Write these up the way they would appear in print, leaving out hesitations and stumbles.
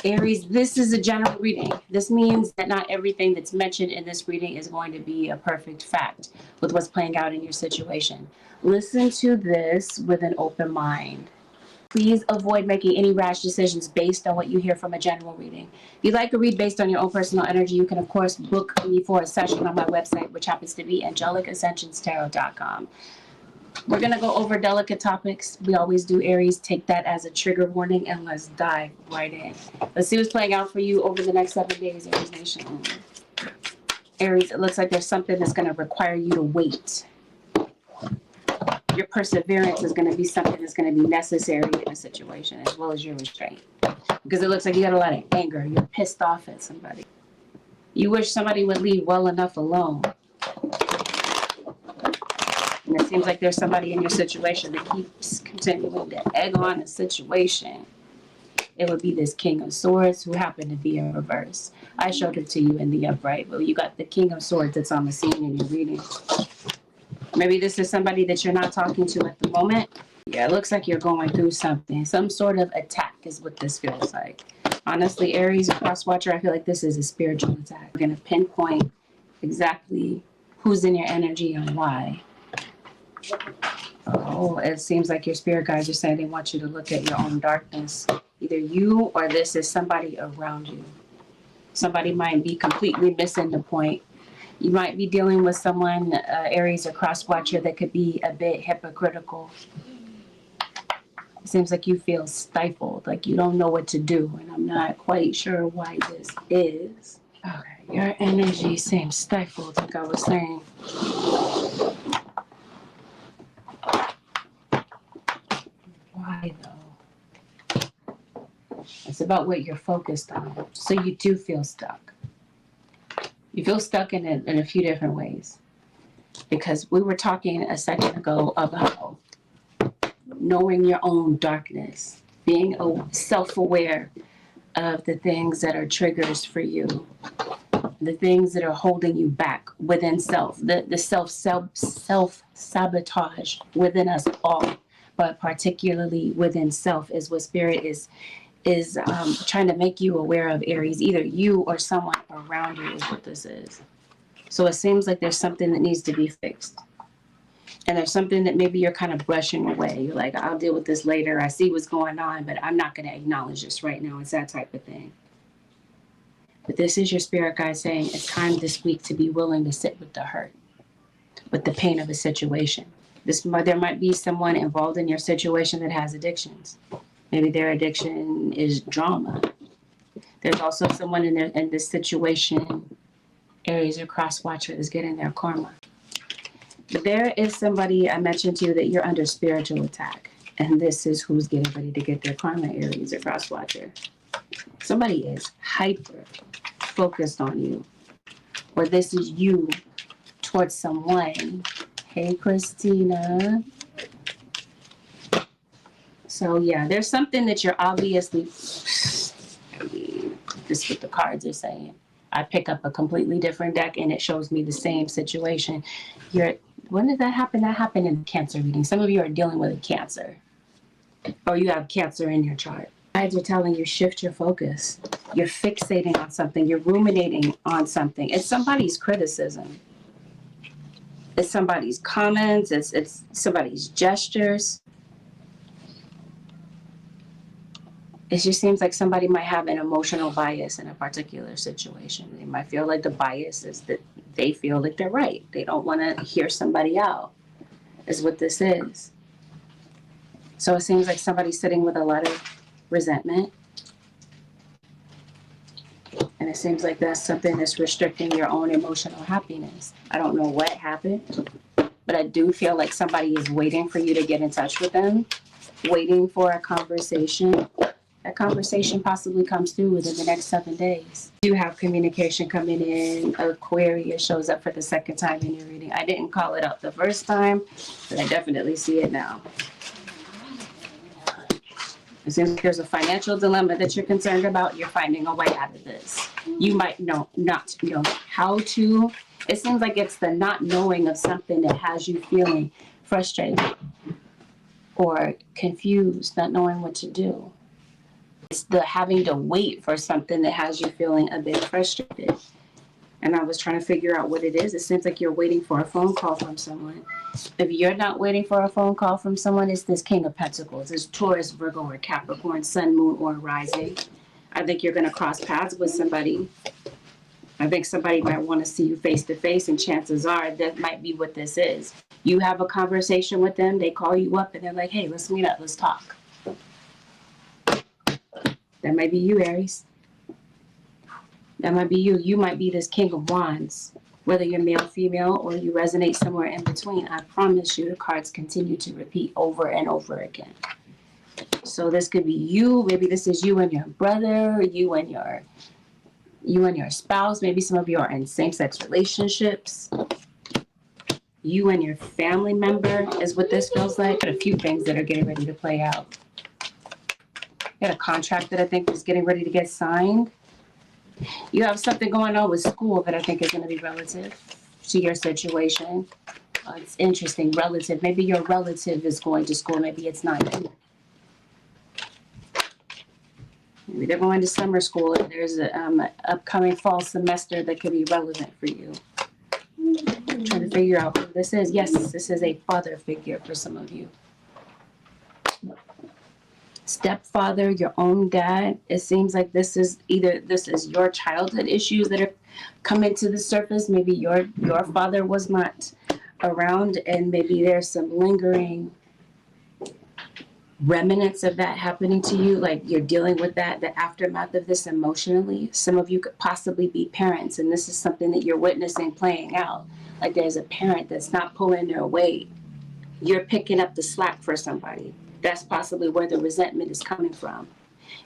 Aries, this is a general reading. This means that not everything that's mentioned in this reading is going to be a perfect fact with what's playing out in your situation. Listen to this with an open mind. Please avoid making any rash decisions based on what you hear from a general reading. If you'd like a read based on your own personal energy, you can, of course, book me for a session on my website, which happens to be AngelicAscensionsTarot.com. We're going to go over delicate topics. We always do, Aries. Take that as a trigger warning, and let's dive right in. Let's see what's playing out for you over the next 7 days, Aries Nation. Aries, it looks like there's something that's going to require you to wait. Your perseverance is going to be something that's going to be necessary in a situation, as well as your restraint. Because it looks like you got a lot of anger. You're pissed off at somebody. You wish somebody would leave well enough alone. And it seems like there's somebody in your situation that keeps continuing to egg on the situation. It would be this King of Swords who happened to be in reverse. I showed it to you in the upright, but you got the King of Swords that's on the scene in your reading. Maybe this is somebody that you're not talking to at the moment. Yeah, it looks like you're going through something. Some sort of attack is what this feels like. Honestly, Aries, cross-watcher, I feel like this is a spiritual attack. We're going to pinpoint exactly who's in your energy and why. Oh, it seems like your spirit guides are saying they want you to look at your own darkness. Either you or this is somebody around you. Somebody might be completely missing the point. You might be dealing with someone, Aries or cross-watcher, that could be a bit hypocritical. It seems like you feel stifled, like you don't know what to do, and I'm not quite sure why this is. Okay, your energy seems stifled, like I was saying. Why though? It's about what you're focused on. So you do feel stuck. You feel stuck in a few different ways. Because we were talking a second ago about knowing your own darkness, being self-aware of the things that are triggers for you, the things that are holding you back within self, the self-sabotage within us all, but particularly within self is what Spirit is trying to make you aware of, Aries. Either you or someone around you is what this is. So it seems like there's something that needs to be fixed. And there's something that maybe you're kind of brushing away. You're like, I'll deal with this later. I see what's going on, but I'm not going to acknowledge this right now. It's that type of thing. But this is your spirit guide saying it's time this week to be willing to sit with the hurt, with the pain of a situation. There might be someone involved in your situation that has addictions. Maybe their addiction is drama. There's also someone in this situation, Aries or cross-watcher, is getting their karma. There is somebody I mentioned to you that you're under spiritual attack. And this is who's getting ready to get their karma, Aries or cross-watcher. Somebody is hyper focused on you. Or this is you towards someone. Hey, Christina. So yeah, there's something that you're obviously, I mean, this is what the cards are saying. I pick up a completely different deck and it shows me the same situation. When did that happen? That happened in Cancer reading. Some of you are dealing with a Cancer, or you have Cancer in your chart. Guides are telling you shift your focus. You're fixating on something. You're ruminating on something. It's somebody's criticism. It's somebody's comments. It's somebody's gestures. It just seems like somebody might have an emotional bias in a particular situation. They might feel like the bias is that they feel like they're right. They don't want to hear somebody out, is what this is. So it seems like somebody's sitting with a lot of resentment. And it seems like that's something that's restricting your own emotional happiness. I don't know what happened, but I do feel like somebody is waiting for you to get in touch with them, waiting for a conversation. That conversation possibly comes through within the next 7 days. You have communication coming in. Aquarius shows up for the second time in your reading. I didn't call it out the first time, but I definitely see it now. It seems like there's a financial dilemma that you're concerned about. You're finding a way out of this. You might not know how to. It seems like it's the not knowing of something that has you feeling frustrated or confused, not knowing what to do. It's the having to wait for something that has you feeling a bit frustrated. And I was trying to figure out what it is. It seems like you're waiting for a phone call from someone. If you're not waiting for a phone call from someone, it's this King of Pentacles. It's Taurus, Virgo, or Capricorn, Sun, Moon, or Rising. I think you're going to cross paths with somebody. I think somebody might want to see you face to face, and chances are that might be what this is. You have a conversation with them, they call you up, and they're like, hey, let's meet up, let's talk. That might be you, Aries. That might be you. You might be this King of Wands. Whether you're male, female, or you resonate somewhere in between, I promise you the cards continue to repeat over and over again. So this could be you. Maybe this is you and your brother, you and your spouse. Maybe some of you are in same-sex relationships. You and your family member is what this feels like. A few things that are getting ready to play out. You got a contract that I think is getting ready to get signed. You have something going on with school that I think is going to be relative to your situation. It's interesting, relative. Maybe your relative is going to school. Maybe it's not you. Maybe they're going to summer school, and there's an upcoming fall semester that could be relevant for you. I'm trying to figure out who this is. Yes, this is a father figure for some of you. Stepfather, your own dad. It seems like this is your childhood issues that are coming to the surface. Maybe your father was not around, and maybe there's some lingering remnants of that happening to you, like you're dealing with that, the aftermath of this emotionally. Some of you could possibly be parents, and this is something that you're witnessing playing out. Like there's a parent that's not pulling their weight. You're picking up the slack for somebody. That's possibly where the resentment is coming from.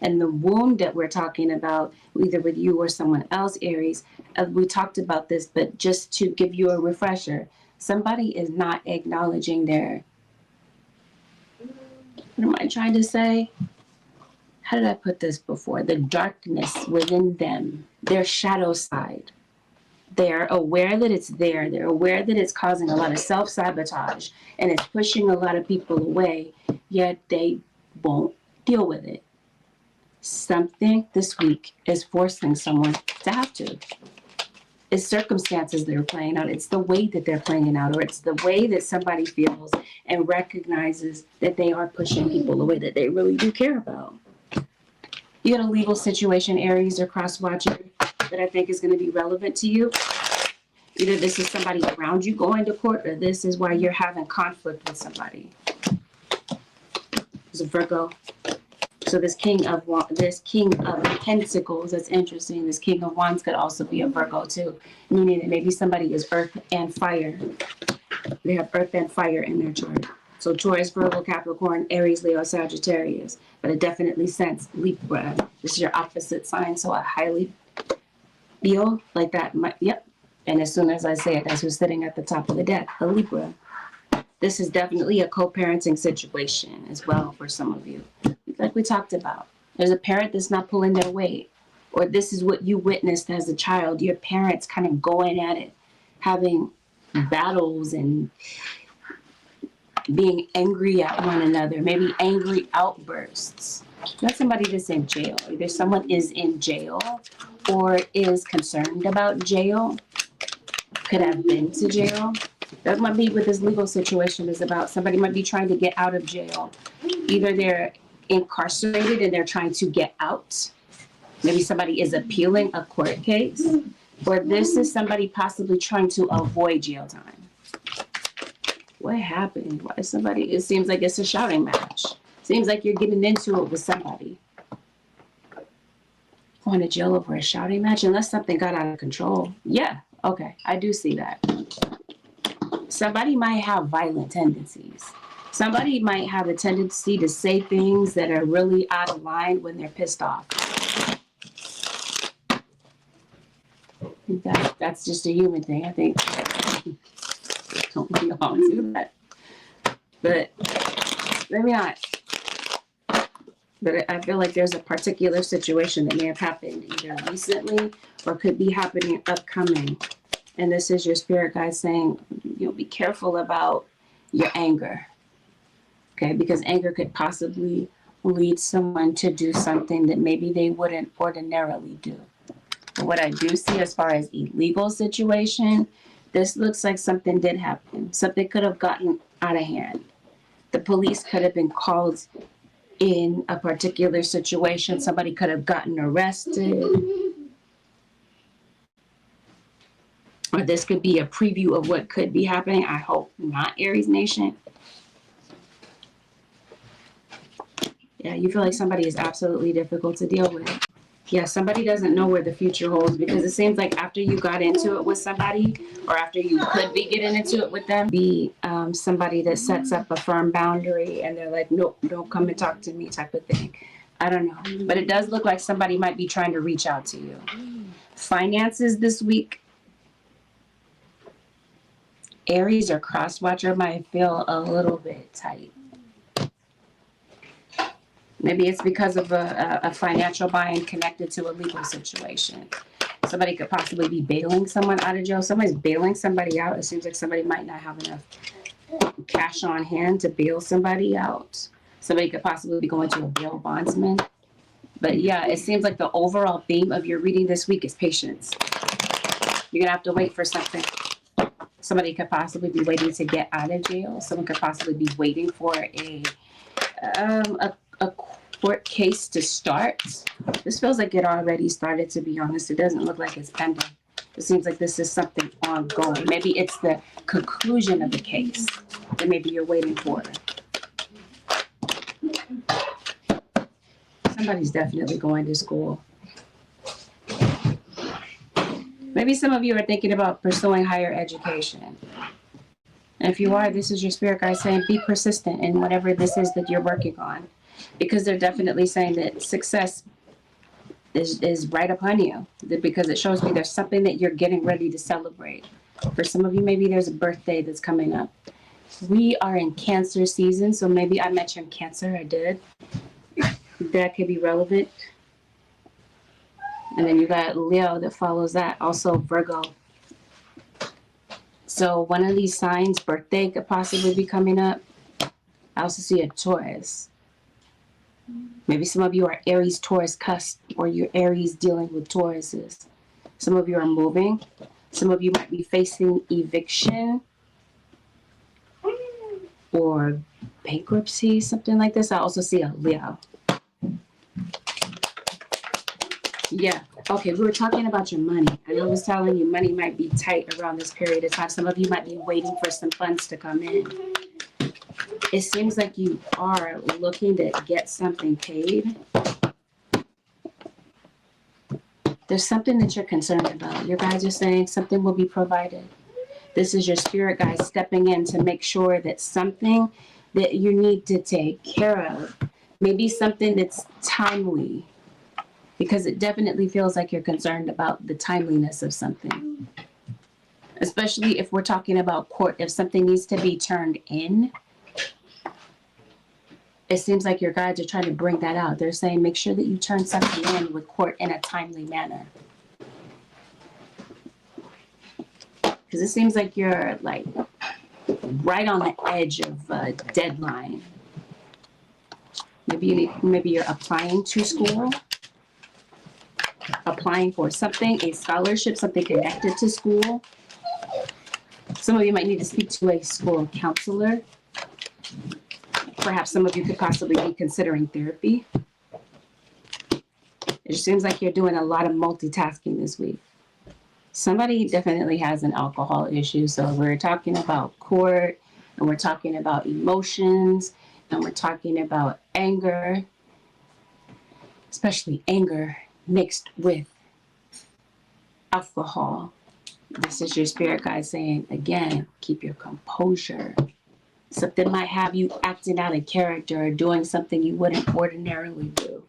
And the wound that we're talking about, either with you or someone else, Aries, we talked about this, but just to give you a refresher, somebody is not acknowledging their, what am I trying to say? How did I put this before? The darkness within them, their shadow side. They're aware that it's there. They're aware that it's causing a lot of self-sabotage and it's pushing a lot of people away, yet they won't deal with it. Something this week is forcing someone to have to. It's circumstances that are playing out. It's the way that they're playing out, or it's the way that somebody feels and recognizes that they are pushing people away that they really do care about. You got a legal situation, Aries or cross-watcher, that I think is going to be relevant to you. Either this is somebody around you going to court, or this is why you're having conflict with somebody. It's a Virgo. So this King of Pentacles, that's interesting. This King of Wands could also be a Virgo too, meaning that maybe somebody is earth and fire. They have earth and fire in their chart. So Taurus, Virgo, Capricorn, Aries, Leo, Sagittarius. But it definitely sense Libra. This is your opposite sign, so I highly feel like that. Yep. And as soon as I say it, that's who's sitting at the top of the deck, a Libra. This is definitely a co-parenting situation as well for some of you. Like we talked about. There's a parent that's not pulling their weight. Or this is what you witnessed as a child. Your parents kind of going at it, having battles and being angry at one another. Maybe angry outbursts. That's somebody that's in jail. Either someone is in jail or is concerned about jail. Could have been to jail. That might be what this legal situation is about. Somebody might be trying to get out of jail. Either they're incarcerated and they're trying to get out. Maybe somebody is appealing a court case. Or this is somebody possibly trying to avoid jail time. What happened? Why is somebody, it seems like it's a shouting match. Seems like you're getting into it with somebody. Going to jail over a shouting match unless something got out of control. Yeah, okay, I do see that. Somebody might have violent tendencies. Somebody might have a tendency to say things that are really out of line when they're pissed off. That's just a human thing, I think. Don't we all do that? But maybe not. But I feel like there's a particular situation that may have happened either recently or could be happening upcoming. And this is your spirit guide saying, be careful about your anger. Okay, because anger could possibly lead someone to do something that maybe they wouldn't ordinarily do. But what I do see as far as illegal situation, this looks like something did happen. Something could have gotten out of hand. The police could have been called in a particular situation. Somebody could have gotten arrested. Or this could be a preview of what could be happening. I hope not, Aries Nation. Yeah, you feel like somebody is absolutely difficult to deal with. Yeah, somebody doesn't know where the future holds, because it seems like after you got into it with somebody, or after you could be getting into it with them, be somebody that sets up a firm boundary and they're like, nope, don't come and talk to me type of thing. I don't know. But it does look like somebody might be trying to reach out to you. Finances this week. Aries or cross-watcher might feel a little bit tight. Maybe it's because of a financial buy-in connected to a legal situation. Somebody could possibly be bailing someone out of jail. Somebody's bailing somebody out. It seems like somebody might not have enough cash on hand to bail somebody out. Somebody could possibly be going to a bail bondsman. But yeah, it seems like the overall theme of your reading this week is patience. You're going to have to wait for something. Somebody could possibly be waiting to get out of jail. Someone could possibly be waiting for a court case to start. This feels like it already started, to be honest. It doesn't look like it's pending. It seems like this is something ongoing. Maybe it's the conclusion of the case that maybe you're waiting for. Somebody's definitely going to school. Maybe some of you are thinking about pursuing higher education. And if you are, this is your spirit guide saying be persistent in whatever this is that you're working on. Because they're definitely saying that success is right upon you. Because it shows me there's something that you're getting ready to celebrate. For some of you, maybe there's a birthday that's coming up. We are in Cancer season, so maybe I mentioned Cancer, I did. That could be relevant. And then you got Leo that follows that, also Virgo. So one of these signs' birthday could possibly be coming up. I also see a Taurus. Maybe some of you are Aries, Taurus cusp, or you're Aries dealing with Tauruses. Some of you are moving. Some of you might be facing eviction or bankruptcy, something like this. I also see a Leo. Yeah. Okay, we were talking about your money. I was telling you money might be tight around this period of time. Some of you might be waiting for some funds to come in. It seems like you are looking to get something paid. There's something that you're concerned about. Your guides are saying something will be provided. This is your spirit guide stepping in to make sure that something that you need to take care of, maybe something that's timely, because it definitely feels like you're concerned about the timeliness of something. Especially if we're talking about court, if something needs to be turned in, it seems like your guides are trying to bring that out. They're saying make sure that you turn something in with court in a timely manner. Because it seems like you're like right on the edge of a deadline. Maybe you're applying to school, applying for something, a scholarship, something connected to school. Some of you might need to speak to a school counselor. Perhaps some of you could possibly be considering therapy. It seems like you're doing a lot of multitasking this week. Somebody definitely has an alcohol issue. So we're talking about court, and we're talking about emotions, and we're talking about anger, especially anger mixed with alcohol. This is your spirit guide saying, again, keep your composure. Something might have you acting out of character or doing something you wouldn't ordinarily do.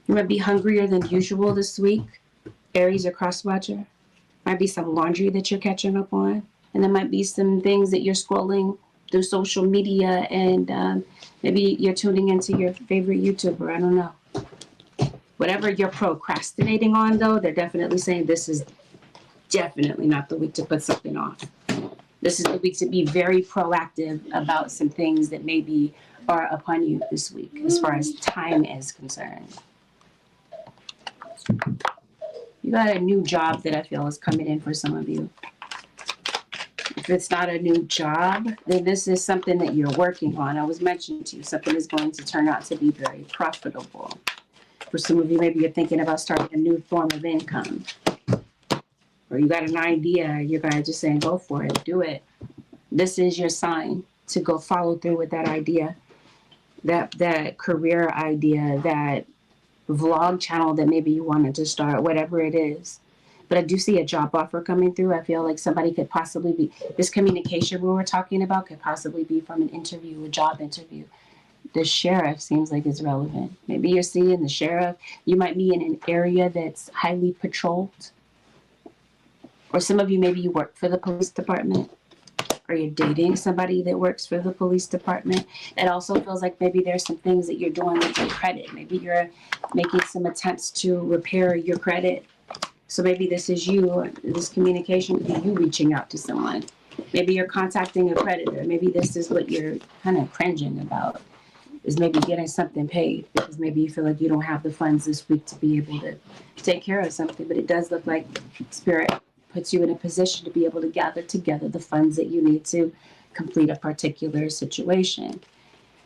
You might be hungrier than usual this week. Aries or cross-watcher. Might be some laundry that you're catching up on. And there might be some things that you're scrolling through social media, and maybe you're tuning into your favorite YouTuber. I don't know. Whatever you're procrastinating on, though, they're definitely saying this is definitely not the week to put something off. This is the week to be very proactive about some things that maybe are upon you this week as far as time is concerned. You got a new job that I feel is coming in for some of you. If it's not a new job, then this is something that you're working on. I was mentioning to you, something is going to turn out to be very profitable. For some of you, maybe you're thinking about starting a new form of income. Or you got an idea, you're going to just saying, go for it, do it. This is your sign to go follow through with that idea, that career idea, that vlog channel that maybe you wanted to start, whatever it is. But I do see a job offer coming through. I feel like somebody could possibly be, this communication we were talking about could possibly be from an interview, a job interview. The sheriff seems like it's relevant. Maybe you're seeing the sheriff. You might be in an area that's highly patrolled. Or some of you, maybe you work for the police department. Or you're dating somebody that works for the police department. It also feels like maybe there's some things that you're doing with your credit. Maybe you're making some attempts to repair your credit. So maybe this is you, this communication could be you reaching out to someone. Maybe you're contacting a creditor. Maybe this is what you're kind of cringing about, is maybe getting something paid because maybe you feel like you don't have the funds this week to be able to take care of something. But it does look like Spirit puts you in a position to be able to gather together the funds that you need to complete a particular situation.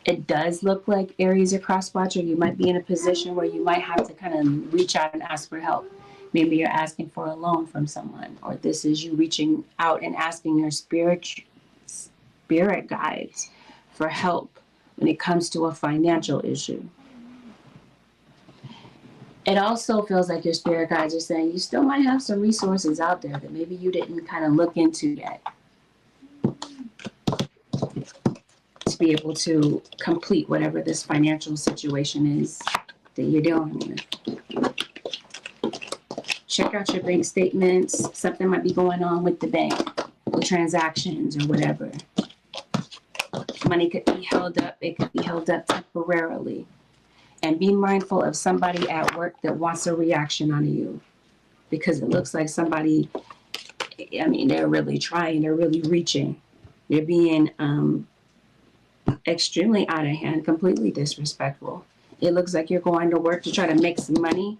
It does look like Aries or cross-watcher, you might be in a position where you might have to kind of reach out and ask for help. Maybe you're asking for a loan from someone, or this is you reaching out and asking your spirit guides for help when it comes to a financial issue. It also feels like your spirit guides are saying you still might have some resources out there that maybe you didn't kind of look into yet to be able to complete whatever this financial situation is that you're dealing with. Check out your bank statements. Something might be going on with the bank, with transactions or whatever. Money could be held up. It could be held up temporarily. And be mindful of somebody at work that wants a reaction on you, because it looks like somebody, I mean, they're really trying, they're really reaching. They're being extremely out of hand, completely disrespectful. It looks like you're going to work to try to make some money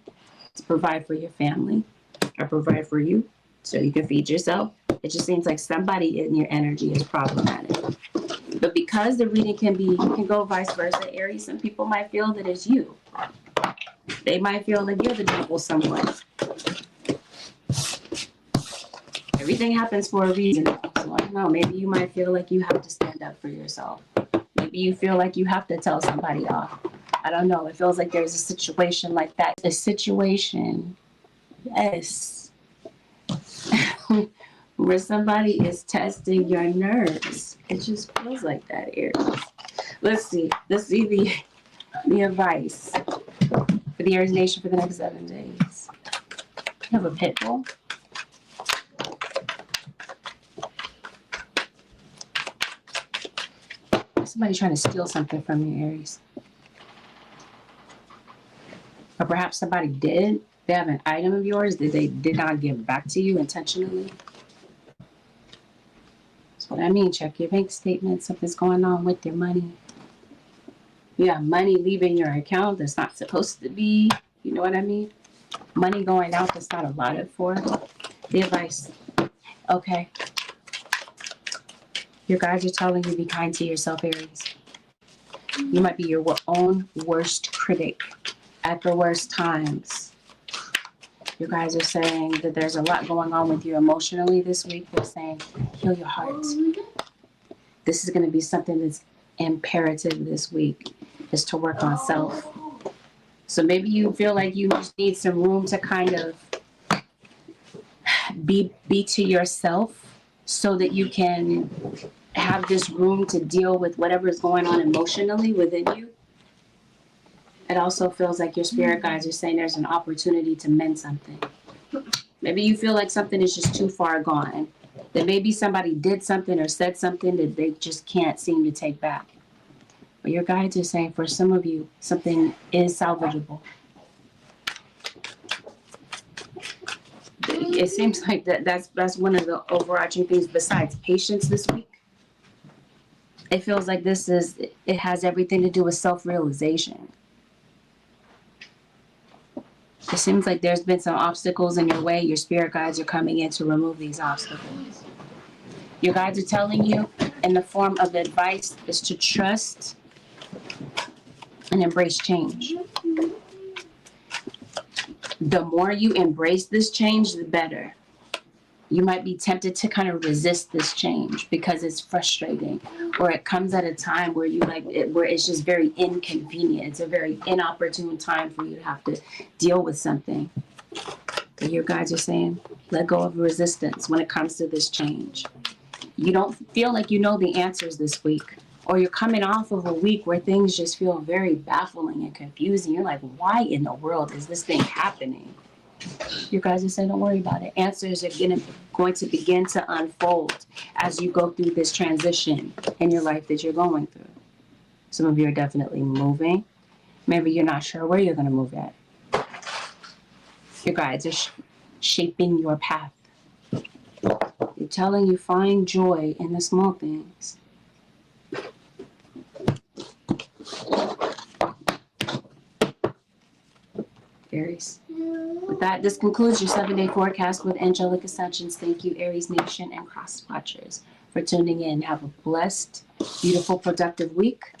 to provide for your family or provide for you so you can feed yourself. It just seems like somebody in your energy is problematic. But because the reading can go vice versa, Aries, some people might feel that it's you. They might feel like you're the devil somewhat. Everything happens for a reason. So I don't know, maybe you might feel like you have to stand up for yourself. Maybe you feel like you have to tell somebody off. I don't know. It feels like there's a situation like that. A situation, yes, where somebody is testing your nerves. It just feels like that, Aries. Let's see the advice for the Aries Nation for the next 7 days. You have a pit bull. Somebody trying to steal something from you, Aries. Or perhaps somebody did. They have an item of yours that they did not give back to you intentionally. That's what I mean. Check your bank statement. Something's going on with your money. You have money leaving your account that's not supposed to be. You know what I mean? Money going out that's not allotted for. The advice. Okay. Your guides are telling you be kind to yourself, Aries. You might be your own worst critic at the worst times. You guys are saying that there's a lot going on with you emotionally this week. They're saying, heal your heart. This is going to be something that's imperative this week, is to work on self. So maybe you feel like you just need some room to kind of be to yourself so that you can have this room to deal with whatever is going on emotionally within you. It also feels like your spirit guides are saying there's an opportunity to mend something. Maybe you feel like something is just too far gone. That maybe somebody did something or said something that they just can't seem to take back. But your guides are saying for some of you, something is salvageable. It seems like that's one of the overarching things besides patience this week. It feels like it has everything to do with self-realization. It seems like there's been some obstacles in your way. Your spirit guides are coming in to remove these obstacles. Your guides are telling you in the form of advice is to trust and embrace change. The more you embrace this change, the better. You might be tempted to kind of resist this change because it's frustrating, or it comes at a time where where it's just very inconvenient. It's a very inopportune time for you to have to deal with something. But your guides are saying, let go of resistance when it comes to this change. You don't feel like you know the answers this week, or you're coming off of a week where things just feel very baffling and confusing. You're like, why in the world is this thing happening? Your guys are saying, don't worry about it. Answers are going to begin to unfold as you go through this transition in your life that you're going through. Some of you are definitely moving. Maybe you're not sure where you're going to move at. Your guides are shaping your path. They're telling you, find joy in the small things. Aries. With that, this concludes your 7-day forecast with Angelic Ascensions. Thank you, Aries Nation and Cross Watchers, for tuning in. Have a blessed, beautiful, productive week.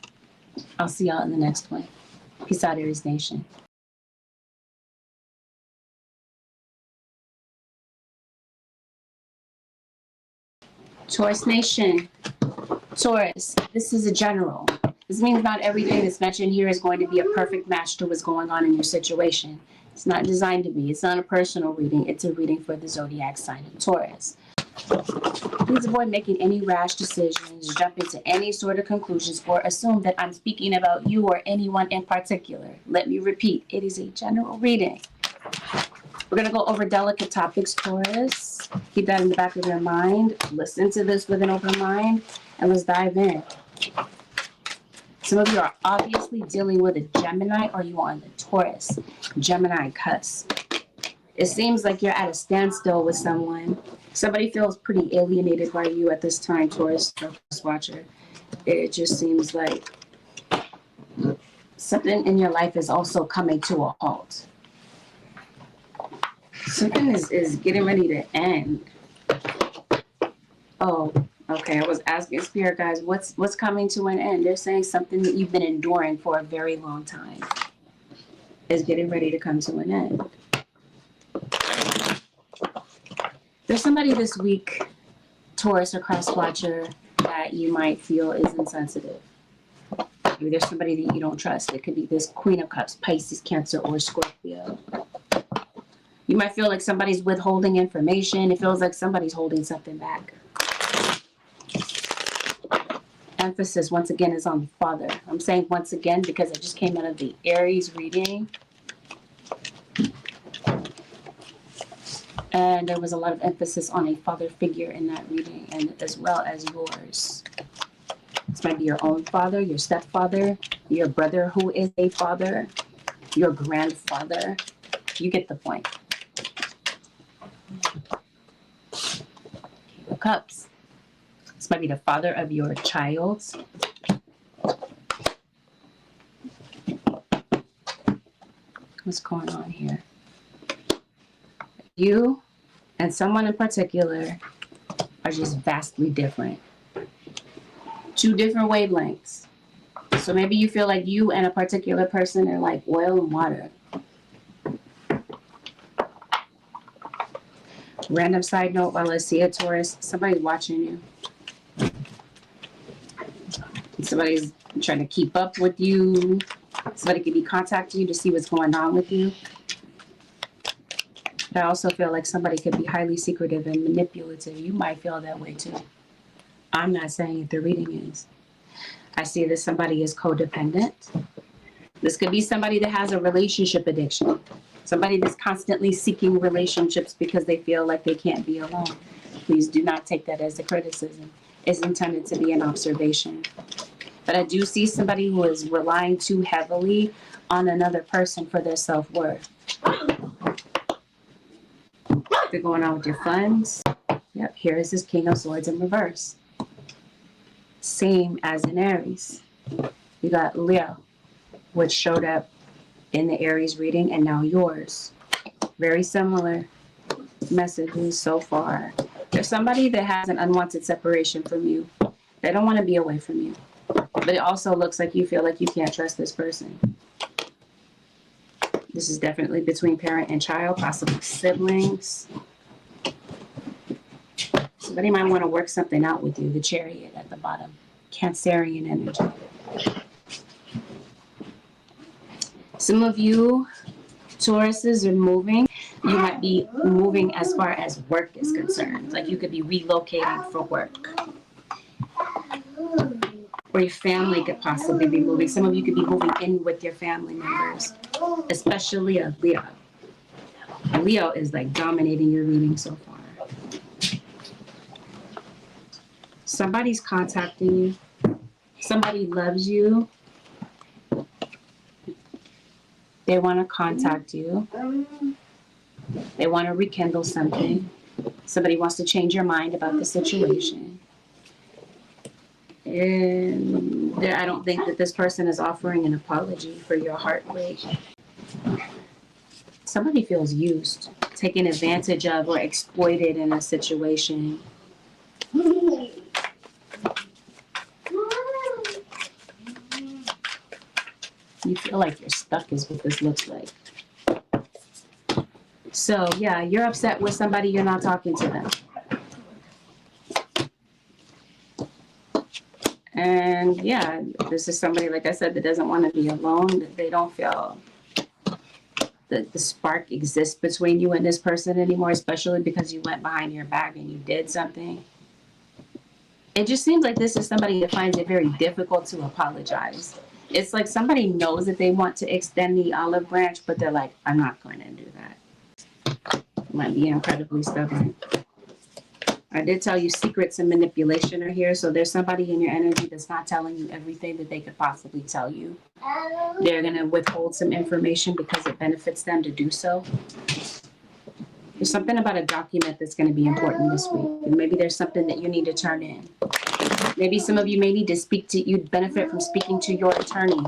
I'll see y'all in the next one. Peace out, Aries Nation. Taurus Nation. Taurus, this is a general. This means not everything that's mentioned here is going to be a perfect match to what's going on in your situation. It's not designed to be. It's not a personal reading. It's a reading for the zodiac sign of Taurus. Please avoid making any rash decisions, jump into any sort of conclusions, or assume that I'm speaking about you or anyone in particular. Let me repeat, it is a general reading. We're going to go over delicate topics, Taurus. Keep that in the back of your mind. Listen to this with an open mind, and let's dive in. Some of you are obviously dealing with a Gemini, or you are on the Taurus Gemini cusp. It seems like you're at a standstill with someone. Somebody feels pretty alienated by you at this time, Taurus watcher. It just seems like something in your life is also coming to a halt. Something is getting ready to end. Oh, okay. I was asking spirit guys, what's coming to an end? They're saying something that you've been enduring for a very long time is getting ready to come to an end. There's somebody this week, Taurus or cross watcher, that you might feel is insensitive. Maybe there's somebody that you don't trust. It could be this Queen of Cups, Pisces, Cancer, or Scorpio. You might feel like somebody's withholding information. It feels like somebody's holding something back. Emphasis, once again, is on the father. I'm saying once again because I just came out of the Aries reading. And there was a lot of emphasis on a father figure in that reading, and as well as yours. This might be your own father, your stepfather, your brother who is a father, your grandfather. You get the point. King of Cups. This might be the father of your child. What's going on here? You and someone in particular are just vastly different. Two different wavelengths. So maybe you feel like you and a particular person are like oil and water. Random side note while I see a Taurus, somebody's watching you. Somebody's trying to keep up with you. Somebody could be contacting you to see what's going on with you. But I also feel like somebody could be highly secretive and manipulative. You might feel that way too. I'm not saying if the reading is. I see that somebody is codependent. This could be somebody that has a relationship addiction. Somebody that's constantly seeking relationships because they feel like they can't be alone. Please do not take that as a criticism. It's intended to be an observation. But I do see somebody who is relying too heavily on another person for their self-worth. If you're going on with your funds, yep, here is this King of Swords in reverse. Same as in Aries. You got Leo, which showed up in the Aries reading, and now yours. Very similar messages so far. There's somebody that has an unwanted separation from you. They don't want to be away from you. But it also looks like you feel like you can't trust this person. This is definitely between parent and child, possibly siblings. Somebody might want to work something out with you. The Chariot at the bottom. Cancerian energy. Some of you Tauruses are moving. You might be moving as far as work is concerned. Like you could be relocating for work. Or your family could possibly be moving. Some of you could be moving in with your family members, especially a Leo. Leo is like dominating your reading so far. Somebody's contacting you. Somebody loves you. They want to contact you. They want to rekindle something. Somebody wants to change your mind about the situation. And I don't think that this person is offering an apology for your heartbreak. Somebody feels used, taken advantage of, or exploited in a situation. You feel like you're stuck is what this looks like. So yeah, you're upset with somebody, you're not talking to them. And yeah, this is somebody, like I said, that doesn't want to be alone, that they don't feel that the spark exists between you and this person anymore, especially because you went behind your back and you did something. It just seems like this is somebody that finds it very difficult to apologize. It's like somebody knows that they want to extend the olive branch, but they're like, I'm not going to do that. Might be incredibly stubborn. I did tell you secrets and manipulation are here, so there's somebody in your energy that's not telling you everything that they could possibly tell you. They're going to withhold some information because it benefits them to do so. There's something about a document that's going to be important this week, and maybe there's something that you need to turn in. Maybe some of you may need to you'd benefit from speaking to your attorney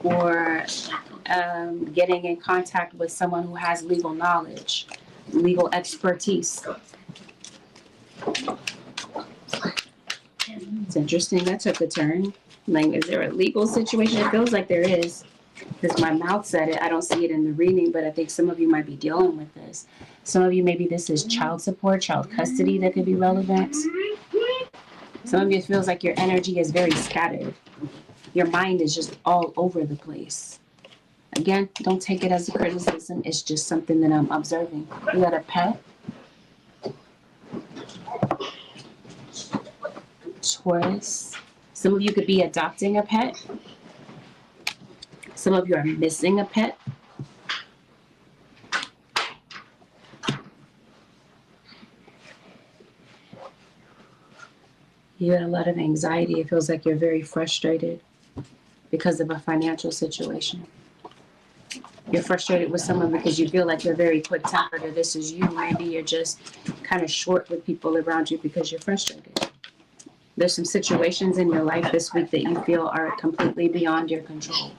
or getting in contact with someone who has legal knowledge, legal expertise. It's interesting. That took a turn. Like, is there a legal situation? It feels like there is. Because my mouth said it. I don't see it in the reading, but I think some of you might be dealing with this. Some of you, maybe this is child support, child custody that could be relevant. Some of you, it feels like your energy is very scattered. Your mind is just all over the place. Again, don't take it as a criticism. It's just something that I'm observing. You got a pet? Taurus. Some of you could be adopting a pet. Some of you are missing a pet. You had a lot of anxiety. It feels like you're very frustrated because of a financial situation. You're frustrated with someone because you feel like you're very quick-tempered, or this is you. Maybe you're just kind of short with people around you because you're frustrated. There's some situations in your life this week that you feel are completely beyond your control.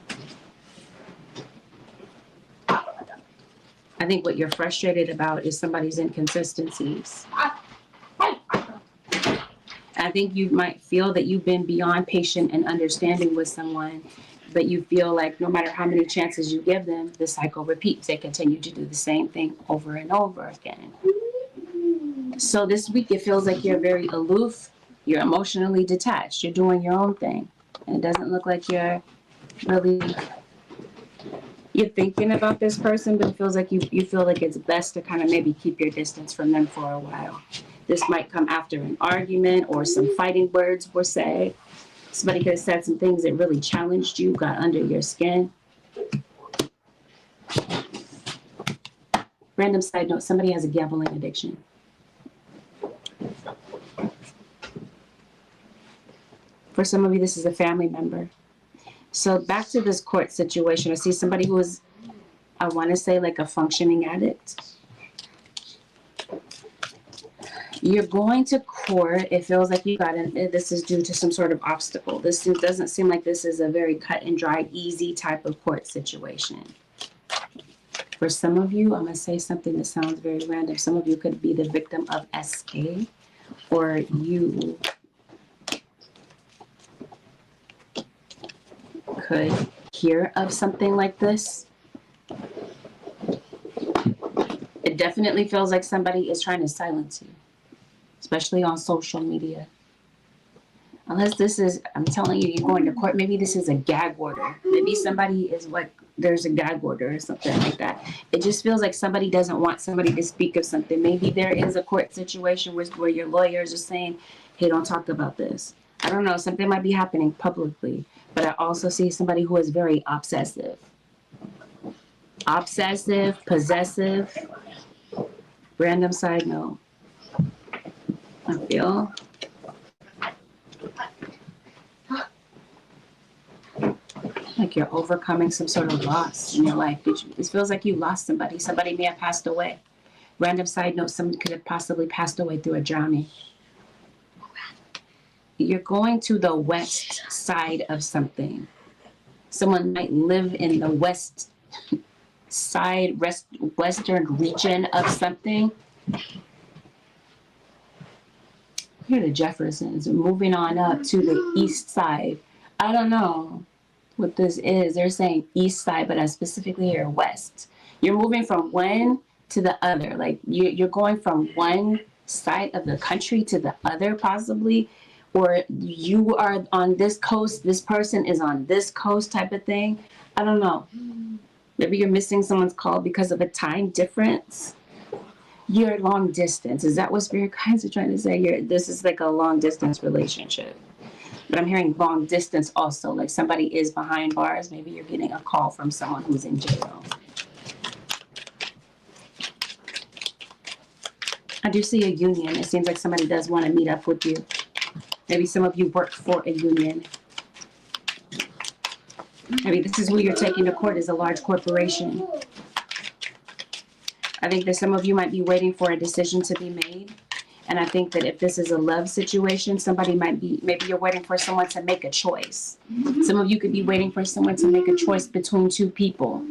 I think what you're frustrated about is somebody's inconsistencies. I think you might feel that you've been beyond patient and understanding with someone, but you feel like no matter how many chances you give them, the cycle repeats. They continue to do the same thing over and over again. So this week it feels like you're very aloof, you're emotionally detached, you're doing your own thing. And it doesn't look like you're thinking about this person, but it feels like you feel like it's best to kind of maybe keep your distance from them for a while. This might come after an argument or some fighting words were said. Somebody could have said some things that really challenged you, got under your skin. Random side note, somebody has a gambling addiction. For some of you, this is a family member. So back to this court situation, I see somebody who is, I want to say, like a functioning addict. You're going to court. It feels like you got this is due to some sort of obstacle. This doesn't seem like this is a very cut and dry, easy type of court situation. For some of you, I'm going to say something that sounds very random. Some of you could be the victim of SK, or you could hear of something like this. It definitely feels like somebody is trying to silence you, especially on social media. Unless this is, I'm telling you, you're going to court. Maybe this is a gag order. Maybe somebody is like, there's a gag order or something like that. It just feels like somebody doesn't want somebody to speak of something. Maybe there is a court situation where your lawyers are saying, hey, don't talk about this. I don't know. Something might be happening publicly. But I also see somebody who is very obsessive. Obsessive, possessive. Random side note. I feel like you're overcoming some sort of loss in your life. It feels like you lost somebody. Somebody may have passed away. Random side note, somebody could have possibly passed away through a drowning. You're going to the west side of something. Someone might live in the west side, western region of something. Here are the Jeffersons, moving on up to the east side. I don't know what this is. They're saying east side, but I specifically hear west. You're moving from one to the other. Like you're going from one side of the country to the other, possibly. Or you are on this coast, this person is on this coast type of thing. I don't know. Maybe you're missing someone's call because of a time difference. You're long distance. Is that what spirit guides are trying to say? This is like a long distance relationship. But I'm hearing long distance also, like somebody is behind bars. Maybe you're getting a call from someone who's in jail. I do see a union. It seems like somebody does want to meet up with you. Maybe some of you work for a union. Maybe this is who you're taking to court, is a large corporation. I think that some of you might be waiting for a decision to be made. And I think that if this is a love situation, somebody might be, maybe you're waiting for someone to make a choice. Some of you could be waiting for someone to make a choice between two people.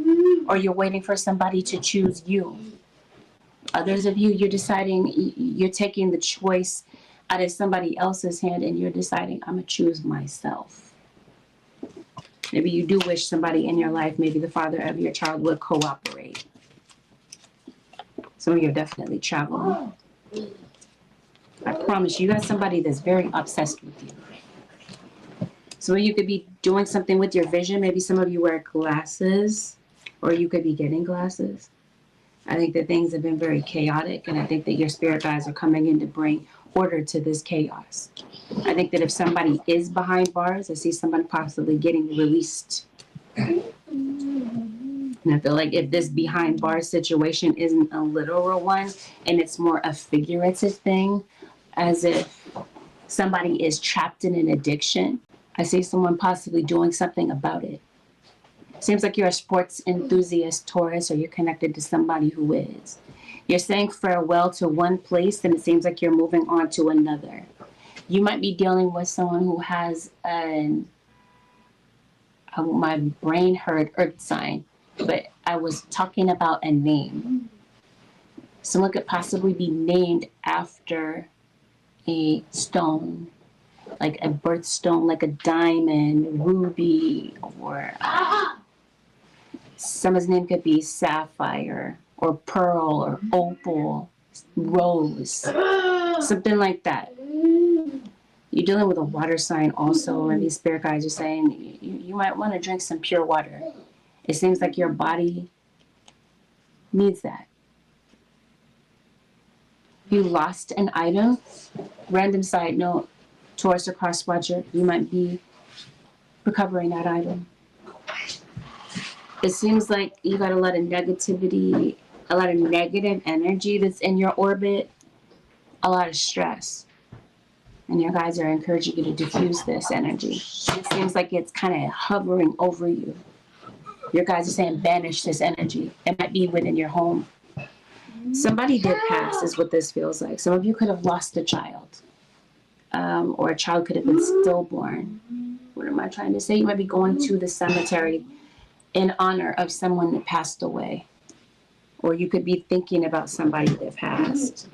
Or you're waiting for somebody to choose you. Others of you, you're deciding, you're taking the choice out of somebody else's hand and you're deciding, I'm going to choose myself. Maybe you do wish somebody in your life, maybe the father of your child, would cooperate. Some of you are definitely traveling. I promise you got somebody that's very obsessed with you. Some of you could be doing something with your vision. Maybe some of you wear glasses, or you could be getting glasses. I think that things have been very chaotic, and I think that your spirit guides are coming in to bring order to this chaos. I think that if somebody is behind bars, I see somebody possibly getting released. And I feel like if this behind bars situation isn't a literal one, and it's more a figurative thing, as if somebody is trapped in an addiction, I see someone possibly doing something about it. Seems like you're a sports enthusiast, Taurus, or you're connected to somebody who is. You're saying farewell to one place, and it seems like you're moving on to another. You might be dealing with someone who has my brain heard earth sign, but I was talking about a name. Someone could possibly be named after a stone, like a birthstone, like a diamond, ruby, or someone's name could be sapphire or pearl or opal, rose, something like that. You're dealing with a water sign also, and these spirit guides are saying you might want to drink some pure water. It seems like your body needs that. You lost an item. Random side note, Taurus or cross watcher, you might be recovering that item. It seems like you got a lot of negativity, a lot of negative energy that's in your orbit, a lot of stress. And your guys are encouraging you to diffuse this energy. It seems like it's kind of hovering over you. Your guys are saying banish this energy. It might be within your home. Somebody did pass is what this feels like. Some of you could have lost a child. Or a child could have been stillborn. What am I trying to say? You might be going to the cemetery in honor of someone that passed away. Or you could be thinking about somebody that passed.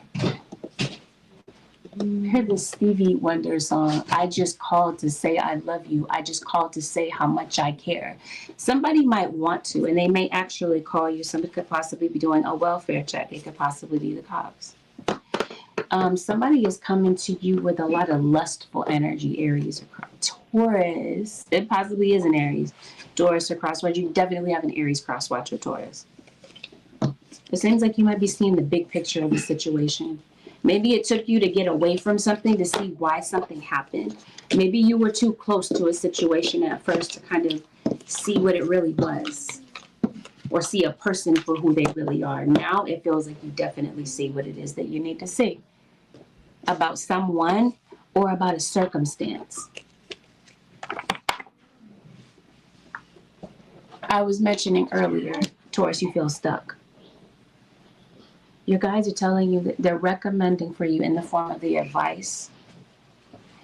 I heard this Stevie Wonder song, I just called to say I love you. I just called to say how much I care. Somebody might want to, and they may actually call you. Somebody could possibly be doing a welfare check. It could possibly be the cops. Somebody is coming to you with a lot of lustful energy, Aries or Taurus. It possibly is an Aries. Taurus or crosswatch. You definitely have an Aries crosswatch or Taurus. It seems like you might be seeing the big picture of the situation. Maybe it took you to get away from something to see why something happened. Maybe you were too close to a situation at first to kind of see what it really was, or see a person for who they really are. Now it feels like you definitely see what it is that you need to see about someone or about a circumstance. I was mentioning earlier, Taurus, you feel stuck. Your guides are telling you that they're recommending for you in the form of the advice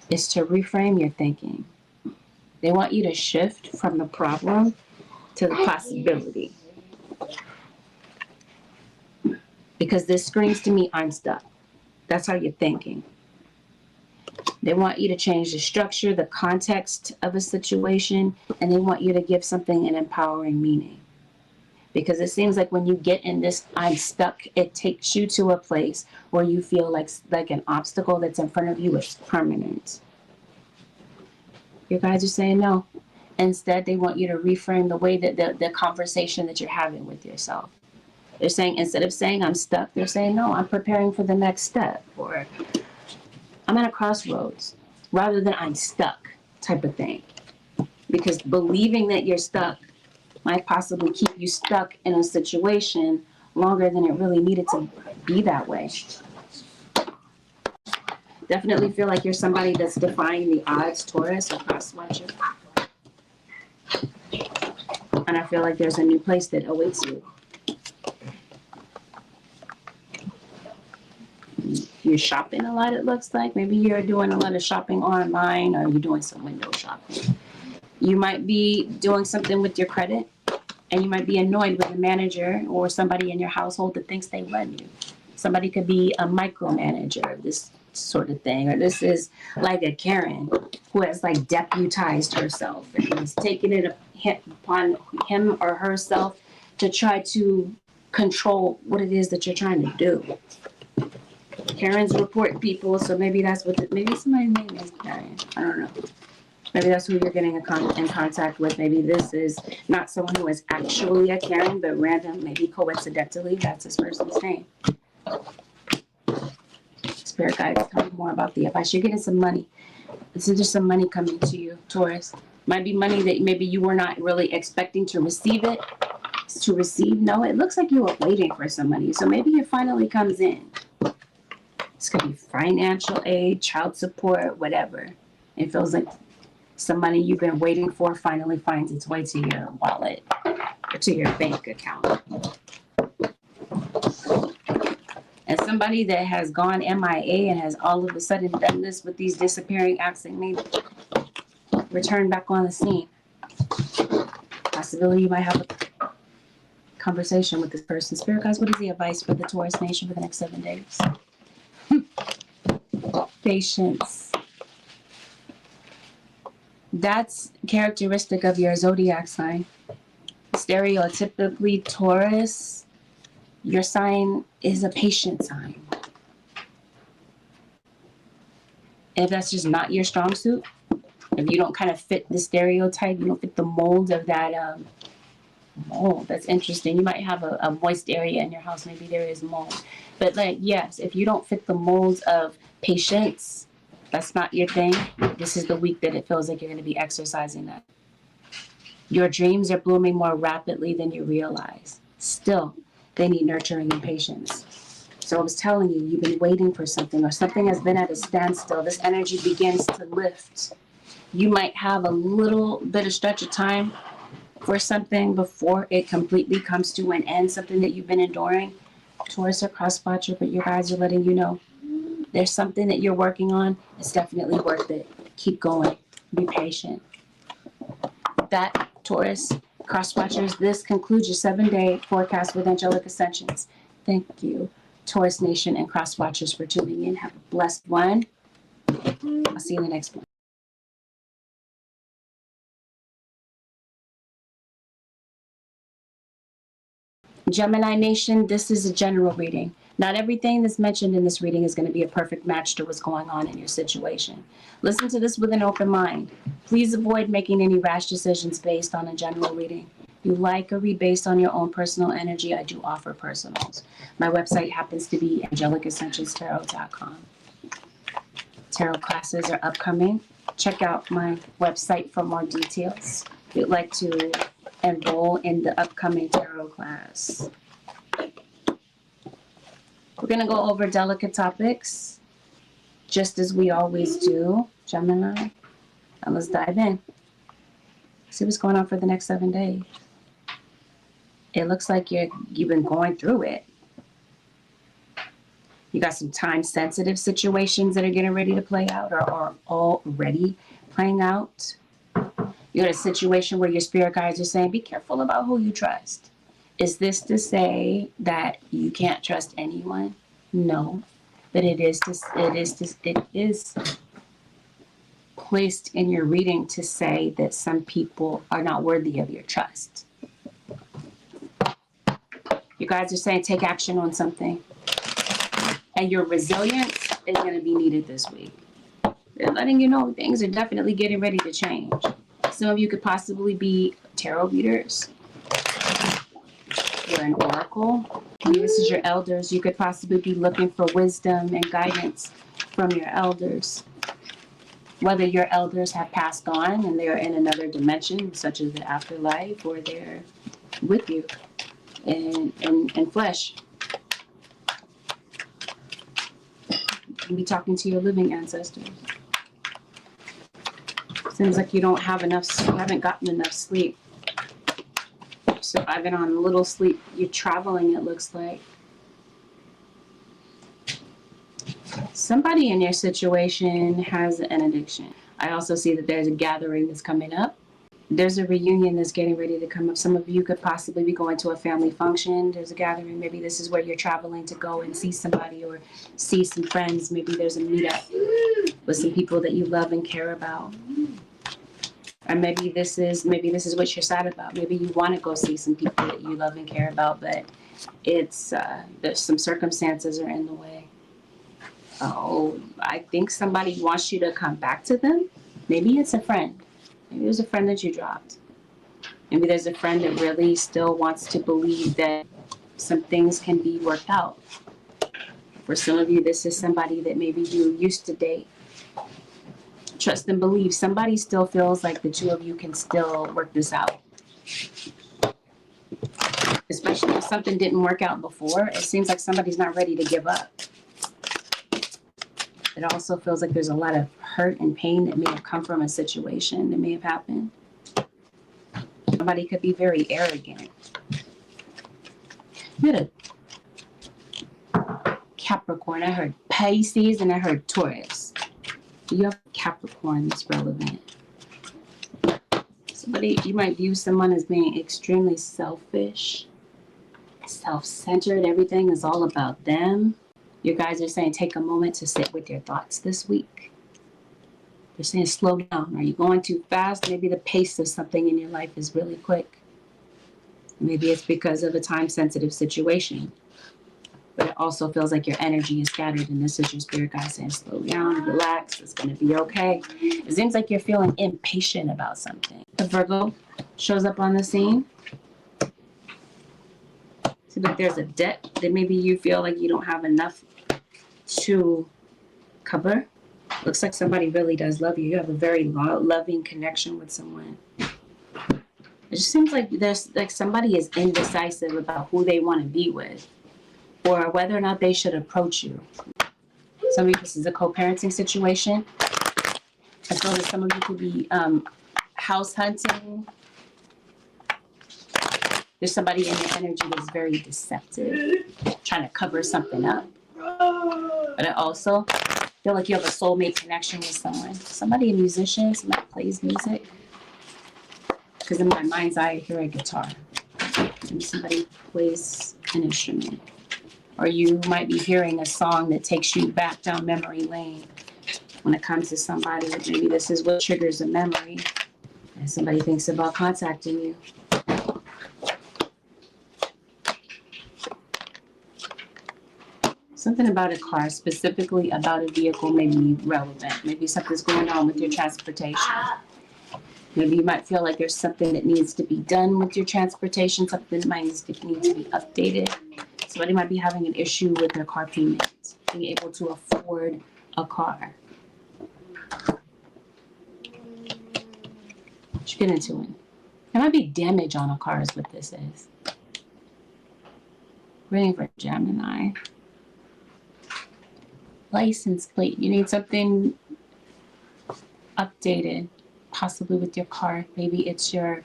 is to reframe your thinking. They want you to shift from the problem to the possibility. Because this screams to me, I'm stuck. That's how you're thinking. They want you to change the structure, the context of a situation, and they want you to give something an empowering meaning. Because it seems like when you get in this I'm stuck, it takes you to a place where you feel like an obstacle that's in front of you is permanent. Your guys are saying no. Instead, they want you to reframe the way that the conversation that you're having with yourself. They're saying, instead of saying I'm stuck, they're saying, no, I'm preparing for the next step, or I'm at a crossroads, rather than I'm stuck type of thing. Because believing that you're stuck might possibly keep you stuck in a situation longer than it really needed to be that way. Definitely feel like you're somebody that's defying the odds, Taurus or cross-watcher. And I feel like there's a new place that awaits you. You're shopping a lot, it looks like. Maybe you're doing a lot of shopping online, or you're doing some window shopping. You might be doing something with your credit, and you might be annoyed with a manager or somebody in your household that thinks they run you. Somebody could be a micromanager, this sort of thing. Or this is like a Karen who has like deputized herself and is taking it upon him or herself to try to control what it is that you're trying to do. Karens report people, so maybe that's what, maybe somebody's name is Karen. I don't know. Maybe that's who you're getting in contact with. Maybe this is not someone who is actually a Karen, but random, maybe coincidentally, that's this person's name. Spirit guides, tell me more about the advice. You're getting some money. This is just some money coming to you, Taurus. Might be money that maybe you were not really expecting to receive it. To receive, no, it looks like you were waiting for some money. So maybe it finally comes in. This could be financial aid, child support, whatever. It feels like some money you've been waiting for finally finds its way to your wallet or to your bank account. And somebody that has gone MIA and has all of a sudden done this with these disappearing acts and may return back on the scene. Possibility you might have a conversation with this person. Spirit guys, what is the advice for the Taurus nation for the next 7 days? Patience. That's characteristic of your zodiac sign. Stereotypically, Taurus, your sign is a patient sign. If that's just not your strong suit, if you don't kind of fit the stereotype, you don't fit the mold of that mold, that's interesting. You might have a moist area in your house. Maybe there is mold. But like, yes, if you don't fit the molds of patience, that's not your thing. This is the week that it feels like you're going to be exercising that. Your dreams are blooming more rapidly than you realize. Still, they need nurturing and patience. So I was telling you, you've been waiting for something, or something has been at a standstill. This energy begins to lift. You might have a little bit of stretch of time for something before it completely comes to an end, something that you've been enduring. Taurus or cross-watcher, but you guys are letting you know there's something that you're working on. It's definitely worth it. Keep going. Be patient. That, Taurus, cross-watchers, this concludes your 7-day forecast with Angelic Ascensions. Thank you, Taurus Nation and cross-watchers, for tuning in. Have a blessed one. I'll see you in the next one. Gemini Nation, this is a general reading. Not everything that's mentioned in this reading is going to be a perfect match to what's going on in your situation. Listen to this with an open mind. Please avoid making any rash decisions based on a general reading. If you like a read based on your own personal energy, I do offer personals. My website happens to be AngelicAscensionsTarot.com. Tarot classes are upcoming. Check out my website for more details if you'd like to enroll in the upcoming tarot class. We're going to go over delicate topics, just as we always do, Gemini. Now let's dive in. See what's going on for the next 7 days. It looks like you've been going through it. You got some time-sensitive situations that are getting ready to play out or are already playing out. You got a situation where your spirit guides are saying, be careful about who you trust. Is this to say that you can't trust anyone? No, but it is placed in your reading to say that some people are not worthy of your trust. You guys are saying take action on something, and your resilience is going to be needed this week. They're letting you know things are definitely getting ready to change. Some of you could possibly be tarot readers. You're an oracle. Maybe this is your elders. You could possibly be looking for wisdom and guidance from your elders. Whether your elders have passed on and they're in another dimension, such as the afterlife, or they're with you in flesh. You can be talking to your living ancestors. Seems like you don't have enough, you haven't gotten enough sleep. Surviving on little sleep. You're traveling, it looks like. Somebody in your situation has an addiction. I also see that there's a gathering that's coming up. There's a reunion that's getting ready to come up. Some of you could possibly be going to a family function. There's a gathering. Maybe this is where you're traveling to go and see somebody or see some friends. Maybe there's a meetup with some people that you love and care about. Or maybe this is what you're sad about. Maybe you want to go see some people that you love and care about, but it's there's some circumstances are in the way. Oh, I think somebody wants you to come back to them. Maybe it's a friend. Maybe there's a friend that you dropped. Maybe there's a friend that really still wants to believe that some things can be worked out. For some of you, this is somebody that maybe you used to date. Trust and believe. Somebody still feels like the two of you can still work this out. Especially if something didn't work out before, it seems like somebody's not ready to give up. It also feels like there's a lot of hurt and pain that may have come from a situation that may have happened. Somebody could be very arrogant. You had a Capricorn. I heard Pisces and I heard Taurus. You have Capricorn that's relevant. Somebody, you might view someone as being extremely selfish, self-centered. Everything is all about them. You guys are saying take a moment to sit with your thoughts this week. They're saying slow down. Are you going too fast? Maybe the pace of something in your life is really quick. Maybe it's because of a time-sensitive situation. But it also feels like your energy is scattered, and this is your spirit guide saying slow down, relax, it's going to be okay. It seems like you're feeling impatient about something. The Virgo shows up on the scene. Seems like there's a debt that maybe you feel like you don't have enough to cover. Looks like somebody really does love you. You have a very loving connection with someone. It just seems like there's like somebody is indecisive about who they want to be with, or whether or not they should approach you. Some of you, this is a co-parenting situation. I feel that some of you could be house hunting. There's somebody in your energy that's very deceptive, trying to cover something up. But I also feel like you have a soulmate connection with someone. Somebody, a musician, somebody plays music. Because in my mind's eye, I hear a guitar. And somebody plays an instrument. Or you might be hearing a song that takes you back down memory lane. When it comes to somebody, maybe this is what triggers a memory. And somebody thinks about contacting you. Something about a car, specifically about a vehicle, may be relevant. Maybe something's going on with your transportation. Maybe you might feel like there's something that needs to be done with your transportation, something that might need to be updated. Somebody might be having an issue with their car payments, being able to afford a car. What you get into it? There might be damage on a car is what this is. Reading for Gemini. License plate. You need something updated, possibly with your car. Maybe it's your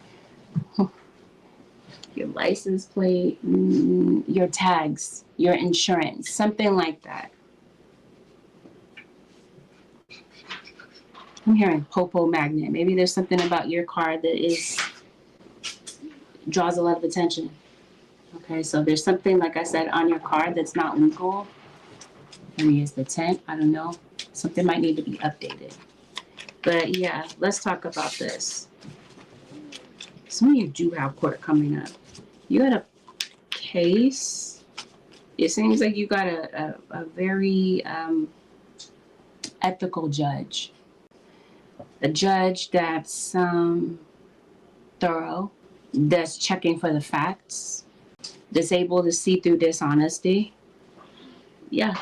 license plate, your tags, your insurance, something like that. I'm hearing popo magnet. Maybe there's something about your car that draws a lot of attention. Okay, so there's something, like I said, on your car that's not legal. Maybe it's the tent, I don't know. Something might need to be updated. But yeah, let's talk about this. Some of you do have court coming up. You got a case. It seems like you got a very ethical judge. A judge that's thorough, that's checking for the facts, that's able to see through dishonesty. Yeah.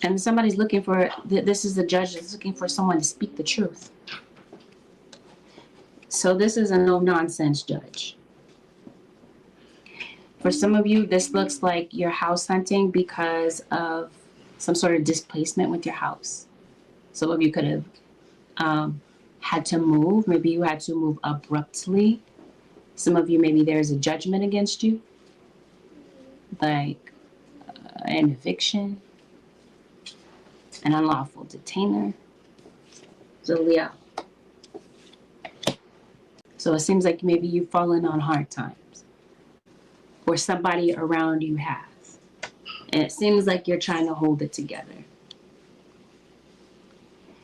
And somebody's looking for, this is the judge that's looking for someone to speak the truth. So this is a no-nonsense judge. For some of you, this looks like you're house hunting because of some sort of displacement with your house. Some of you could have had to move. Maybe you had to move abruptly. Some of you, maybe there's a judgment against you, like an eviction, an unlawful detainer. So Leo. So it seems like maybe you've fallen on hard times, or somebody around you has. And it seems like you're trying to hold it together.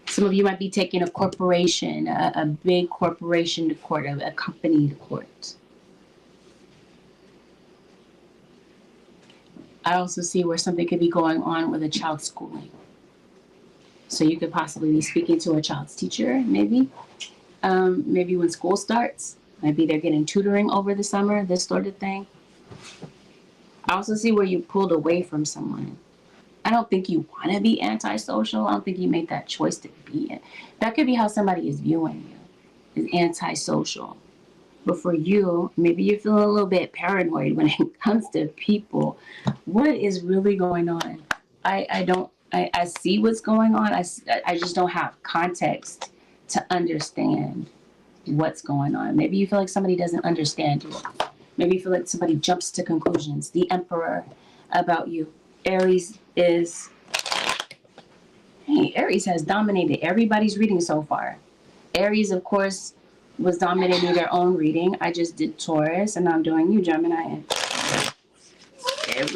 Some of you might be taking a corporation, a big corporation to court, a company to court. I also see where something could be going on with a child's schooling. So you could possibly be speaking to a child's teacher, maybe. Maybe when school starts. Maybe they're getting tutoring over the summer, this sort of thing. I also see where you pulled away from someone. I don't think you want to be antisocial. I don't think you made that choice to be it. That could be how somebody is viewing you, is antisocial. But for you, maybe you're feeling a little bit paranoid when it comes to people. What is really going on? I see what's going on. I just don't have context to understand what's going on. Maybe you feel like somebody doesn't understand you. Maybe you feel like somebody jumps to conclusions. The Emperor about you. Aries has dominated everybody's reading so far. Aries, of course, was dominating their own reading. I just did Taurus, and I'm doing you, Gemini. And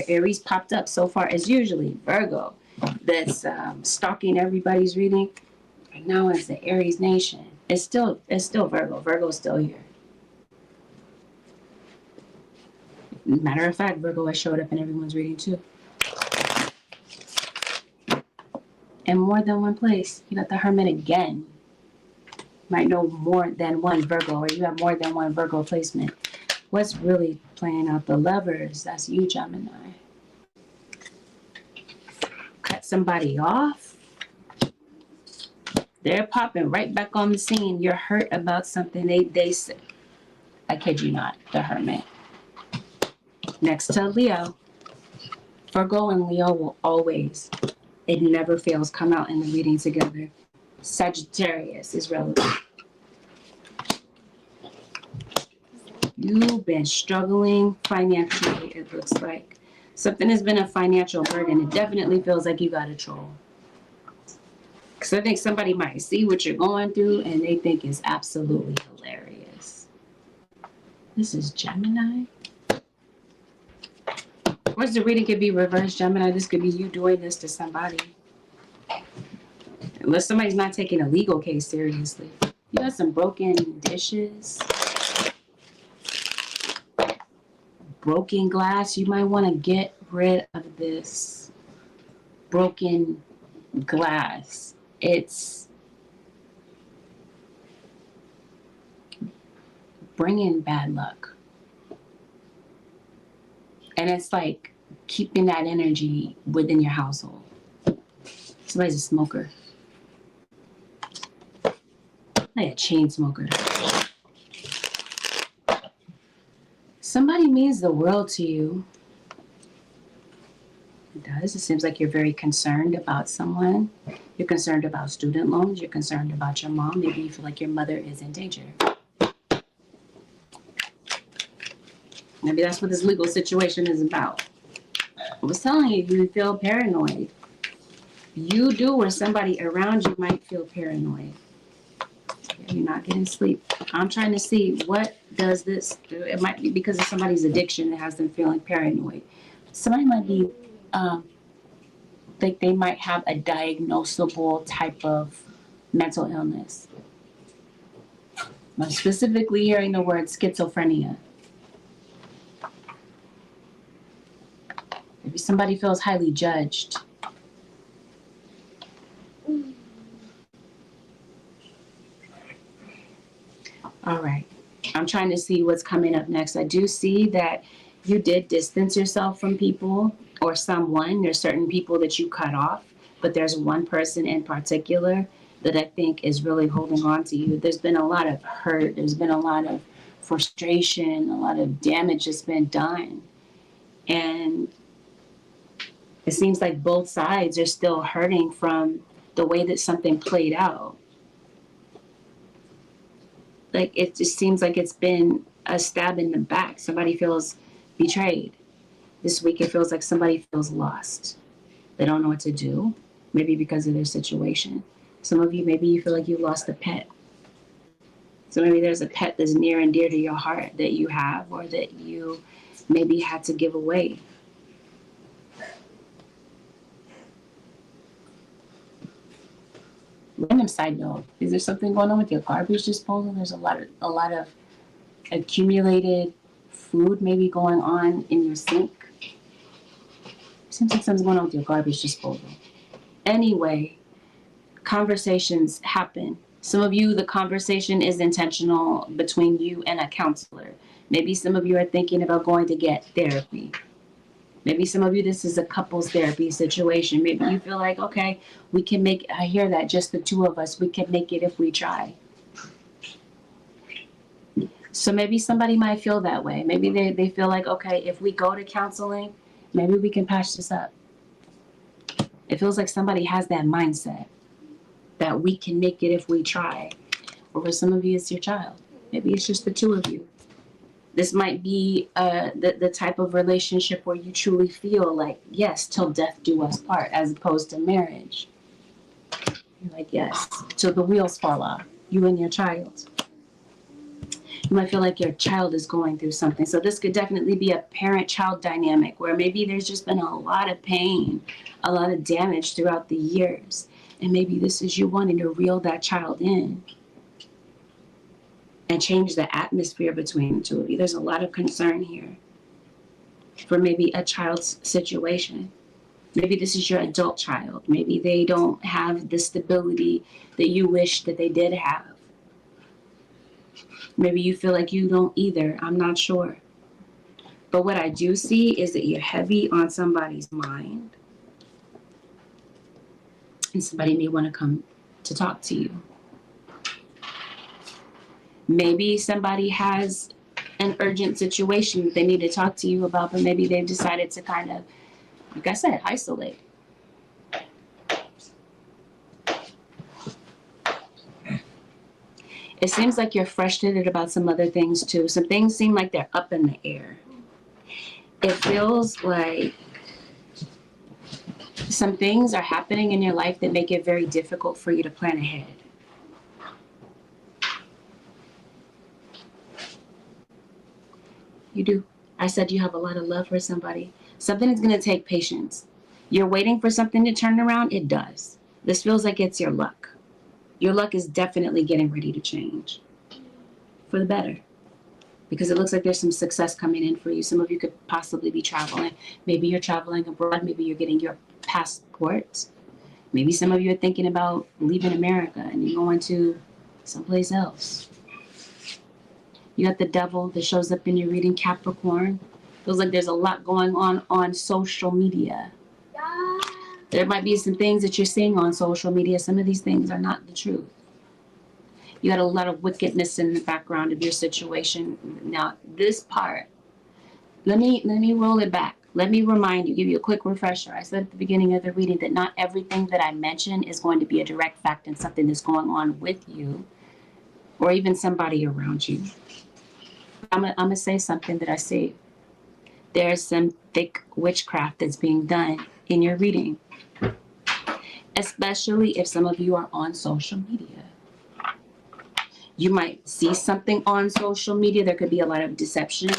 Aries popped up so far as usually Virgo. That's stalking everybody's reading. Right now it's the Aries nation. It's still Virgo. Virgo's still here. Matter of fact, Virgo has showed up in everyone's reading too. In more than one place. You got the Hermit again. Might know more than one Virgo, or you have more than one Virgo placement. What's really playing out? The Lovers. That's you, Gemini. Cut somebody off. They're popping right back on the scene. You're hurt about something. They say. I kid you not. The Hermit. Next to Leo. Virgo and Leo will always, it never fails, come out in the reading together. Sagittarius is relevant. You've been struggling financially, it looks like. Something has been a financial burden. It definitely feels like you got a troll. Because I think somebody might see what you're going through and they think it's absolutely hilarious. This is Gemini. Where's the reading could be reversed, Gemini? This could be you doing this to somebody. Unless somebody's not taking a legal case seriously. You got some broken dishes. Broken glass. You might want to get rid of this broken glass. It's bringing bad luck. And it's like keeping that energy within your household. Somebody's a smoker. Like a chain smoker. Somebody means the world to you. It does. It seems like you're very concerned about someone. You're concerned about student loans. You're concerned about your mom. Maybe you feel like your mother is in danger. Maybe that's what this legal situation is about. I was telling you, you feel paranoid. You do, or somebody around you might feel paranoid. You're not getting sleep. I'm trying to see, what does this do? It might be because of somebody's addiction that has them feeling paranoid. Somebody might be, like they might have a diagnosable type of mental illness. I'm specifically hearing the word schizophrenia. Maybe somebody feels highly judged. All right. I'm trying to see what's coming up next. I do see that you did distance yourself from people or someone. There's certain people that you cut off, but there's one person in particular that I think is really holding on to you. There's been a lot of hurt. There's been a lot of frustration, a lot of damage that's been done. And it seems like both sides are still hurting from the way that something played out. Like, it just seems like it's been a stab in the back. Somebody feels betrayed. This week it feels like somebody feels lost. They don't know what to do, maybe because of their situation. Some of you, maybe you feel like you lost a pet. So maybe there's a pet that's near and dear to your heart that you have, or that you maybe had to give away. Random side note, is there something going on with your garbage disposal? There's a lot of accumulated food maybe going on in your sink. Seems like something's going on with your garbage disposal. Anyway, conversations happen. Some of you, the conversation is intentional between you and a counselor. Maybe some of you are thinking about going to get therapy. Maybe some of you, this is a couples therapy situation. Maybe you feel like, okay, we can make, I hear that, just the two of us, we can make it if we try. So maybe somebody might feel that way. Maybe they feel like, okay, if we go to counseling, maybe we can patch this up. It feels like somebody has that mindset that we can make it if we try. Or for some of you, it's your child. Maybe it's just the two of you. This might be the type of relationship where you truly feel like, yes, till death do us part, as opposed to marriage. You're like, yes, till the wheels fall off, you and your child. You might feel like your child is going through something. So this could definitely be a parent-child dynamic where maybe there's just been a lot of pain, a lot of damage throughout the years. And maybe this is you wanting to reel that child in and change the atmosphere between the two of you. There's a lot of concern here for maybe a child's situation. Maybe this is your adult child. Maybe they don't have the stability that you wish that they did have. Maybe you feel like you don't either. I'm not sure. But what I do see is that you're heavy on somebody's mind. And somebody may want to come to talk to you. Maybe somebody has an urgent situation that they need to talk to you about, but maybe they've decided to kind of, like I said, isolate. It seems like you're frustrated about some other things too. Some things seem like they're up in the air. It feels like some things are happening in your life that make it very difficult for you to plan ahead. You do. I said you have a lot of love for somebody. Something is going to take patience. You're waiting for something to turn around. It does. This feels like it's your luck. Your luck is definitely getting ready to change for the better, because it looks like there's some success coming in for you. Some of you could possibly be traveling. Maybe you're traveling abroad. Maybe you're getting your passport. Maybe some of you are thinking about leaving America and you're going to someplace else. You got the devil that shows up in your reading, Capricorn. Feels like there's a lot going on social media. There might be some things that you're seeing on social media. Some of these things are not the truth. You had a lot of wickedness in the background of your situation. Now, this part, let me roll it back. Let me remind you, give you a quick refresher. I said at the beginning of the reading that not everything that I mention is going to be a direct fact and something that's going on with you or even somebody around you. I'm gonna say something that I see. There's some thick witchcraft that's being done in your reading, especially if some of you are on social media. You might see something on social media. There could be a lot of deception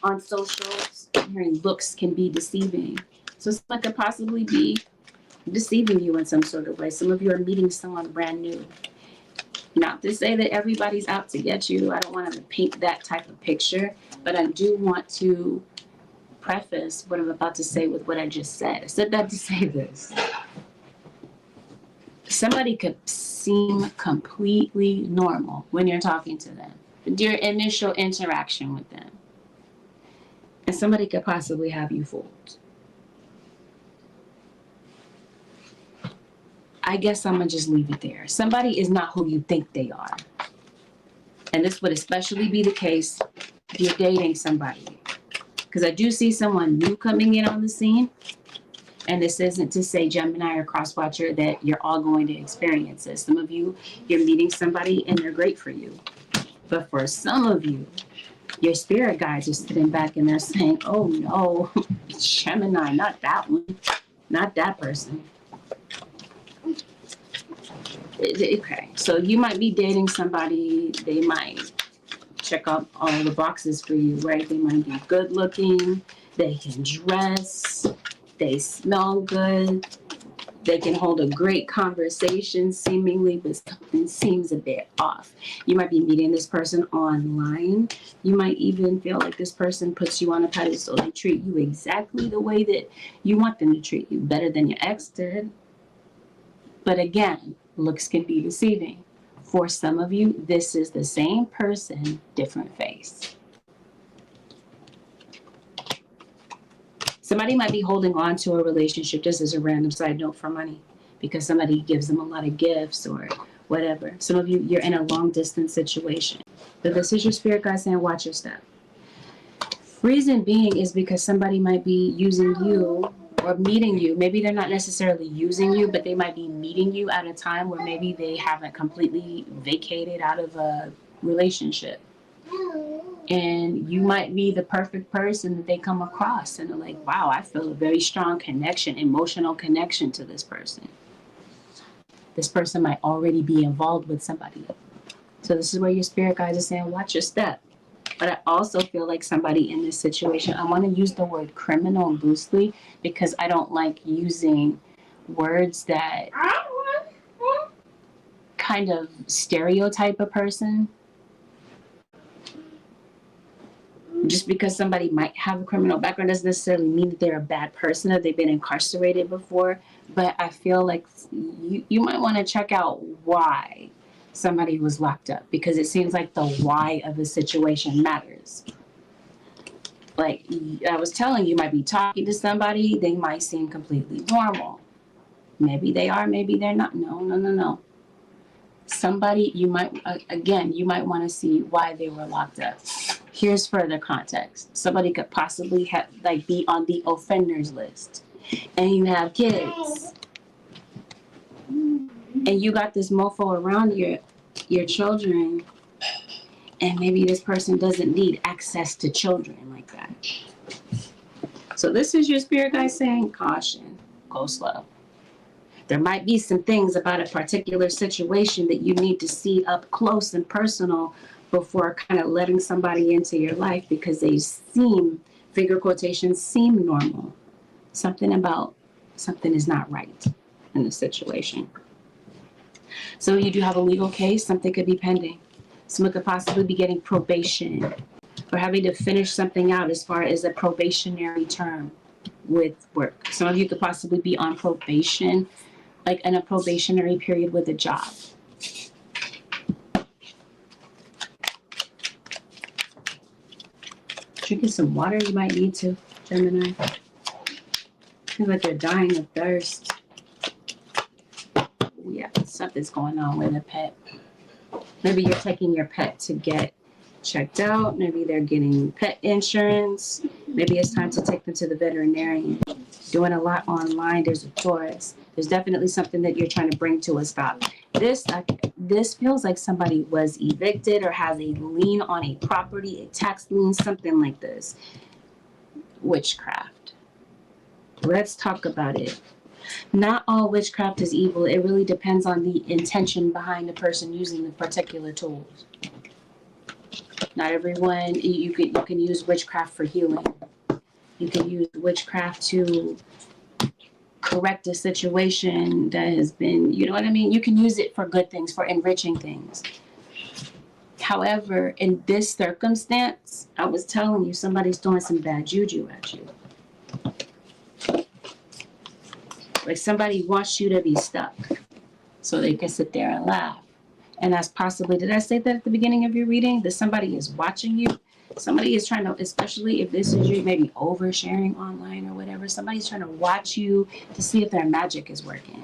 on socials. Hearing looks can be deceiving. So someone could possibly be deceiving you in some sort of way. Some of you are meeting someone brand new. Not to say that everybody's out to get you. I don't want to paint that type of picture, but I do want to preface what I'm about to say with what I just said. I said that to say this. Somebody could seem completely normal when you're talking to them, your initial interaction with them. And somebody could possibly have you fooled. I guess I'm going to just leave it there. Somebody is not who you think they are. And this would especially be the case if you're dating somebody. Because I do see someone new coming in on the scene. And this isn't to say, Gemini or Crosswatcher, that you're all going to experience this. Some of you, you're meeting somebody and they're great for you. But for some of you, your spirit guides are sitting back and they're saying, oh no, Gemini, not that one, not that person. Okay, so you might be dating somebody, they might check out all the boxes for you, right? They might be good looking, they can dress, they smell good, they can hold a great conversation seemingly, but something seems a bit off. You might be meeting this person online. You might even feel like this person puts you on a pedestal. They treat you exactly the way that you want them to treat you, better than your ex did. But again, looks can be deceiving. For some of you, this is the same person, different face. Somebody might be holding on to a relationship, just as a random side note, for money, because somebody gives them a lot of gifts or whatever. Some of you, you're in a long distance situation. But this is your spirit guide saying, watch your step. Reason being is because somebody might be using you or meeting you. Maybe they're not necessarily using you, but they might be meeting you at a time where maybe they haven't completely vacated out of a relationship. And you might be the perfect person that they come across and they're like, wow, I feel a very strong connection, emotional connection to this person. This person might already be involved with somebody. So this is where your spirit guides are saying, watch your step. But I also feel like somebody in this situation, I want to use the word criminal loosely because I don't like using words that kind of stereotype a person. Just because somebody might have a criminal background doesn't necessarily mean that they're a bad person or they've been incarcerated before. But I feel like you might want to check out why somebody was locked up, because it seems like the why of the situation matters. Like I was telling you, you might be talking to somebody, they might seem completely normal. Maybe they are, maybe they're not. No. Somebody, you might, again, you might want to see why they were locked up. Here's further context. Somebody could possibly have, like, be on the offenders list, and you have kids, and you got this mofo around your children And maybe this person doesn't need access to children like that. So this is your spirit guide saying, caution, go slow. There might be some things about a particular situation that you need to see up close and personal before kind of letting somebody into your life, because they seem, figure quotations, seem normal. Something is not right in the situation. So you do have a legal case, something could be pending. Someone could possibly be getting probation or having to finish something out as far as a probationary term with work. Some of you could possibly be on probation, like in a probationary period with a job. Drinking some water, you might need to, Gemini. Seems like you're dying of thirst. Yeah, something's going on with a pet. Maybe you're taking your pet to get checked out. Maybe they're getting pet insurance. Maybe it's time to take them to the veterinarian. Doing a lot online. There's a Taurus. There's definitely something that you're trying to bring to a stop. This feels like somebody was evicted or has a lien on a property, a tax lien, something like this. Witchcraft. Let's talk about it. Not all witchcraft is evil. It really depends on the intention behind the person using the particular tools. Not everyone, you can use witchcraft for healing. You can use witchcraft to correct a situation that has been, you know what I mean? You can use it for good things, for enriching things. However, in this circumstance, I was telling you, somebody's throwing some bad juju at you. Like somebody wants you to be stuck so they can sit there and laugh. And that's possibly, did I say that at the beginning of your reading? That somebody is watching you. Somebody is trying to, especially if this is you maybe oversharing online or whatever, somebody's trying to watch you to see if their magic is working.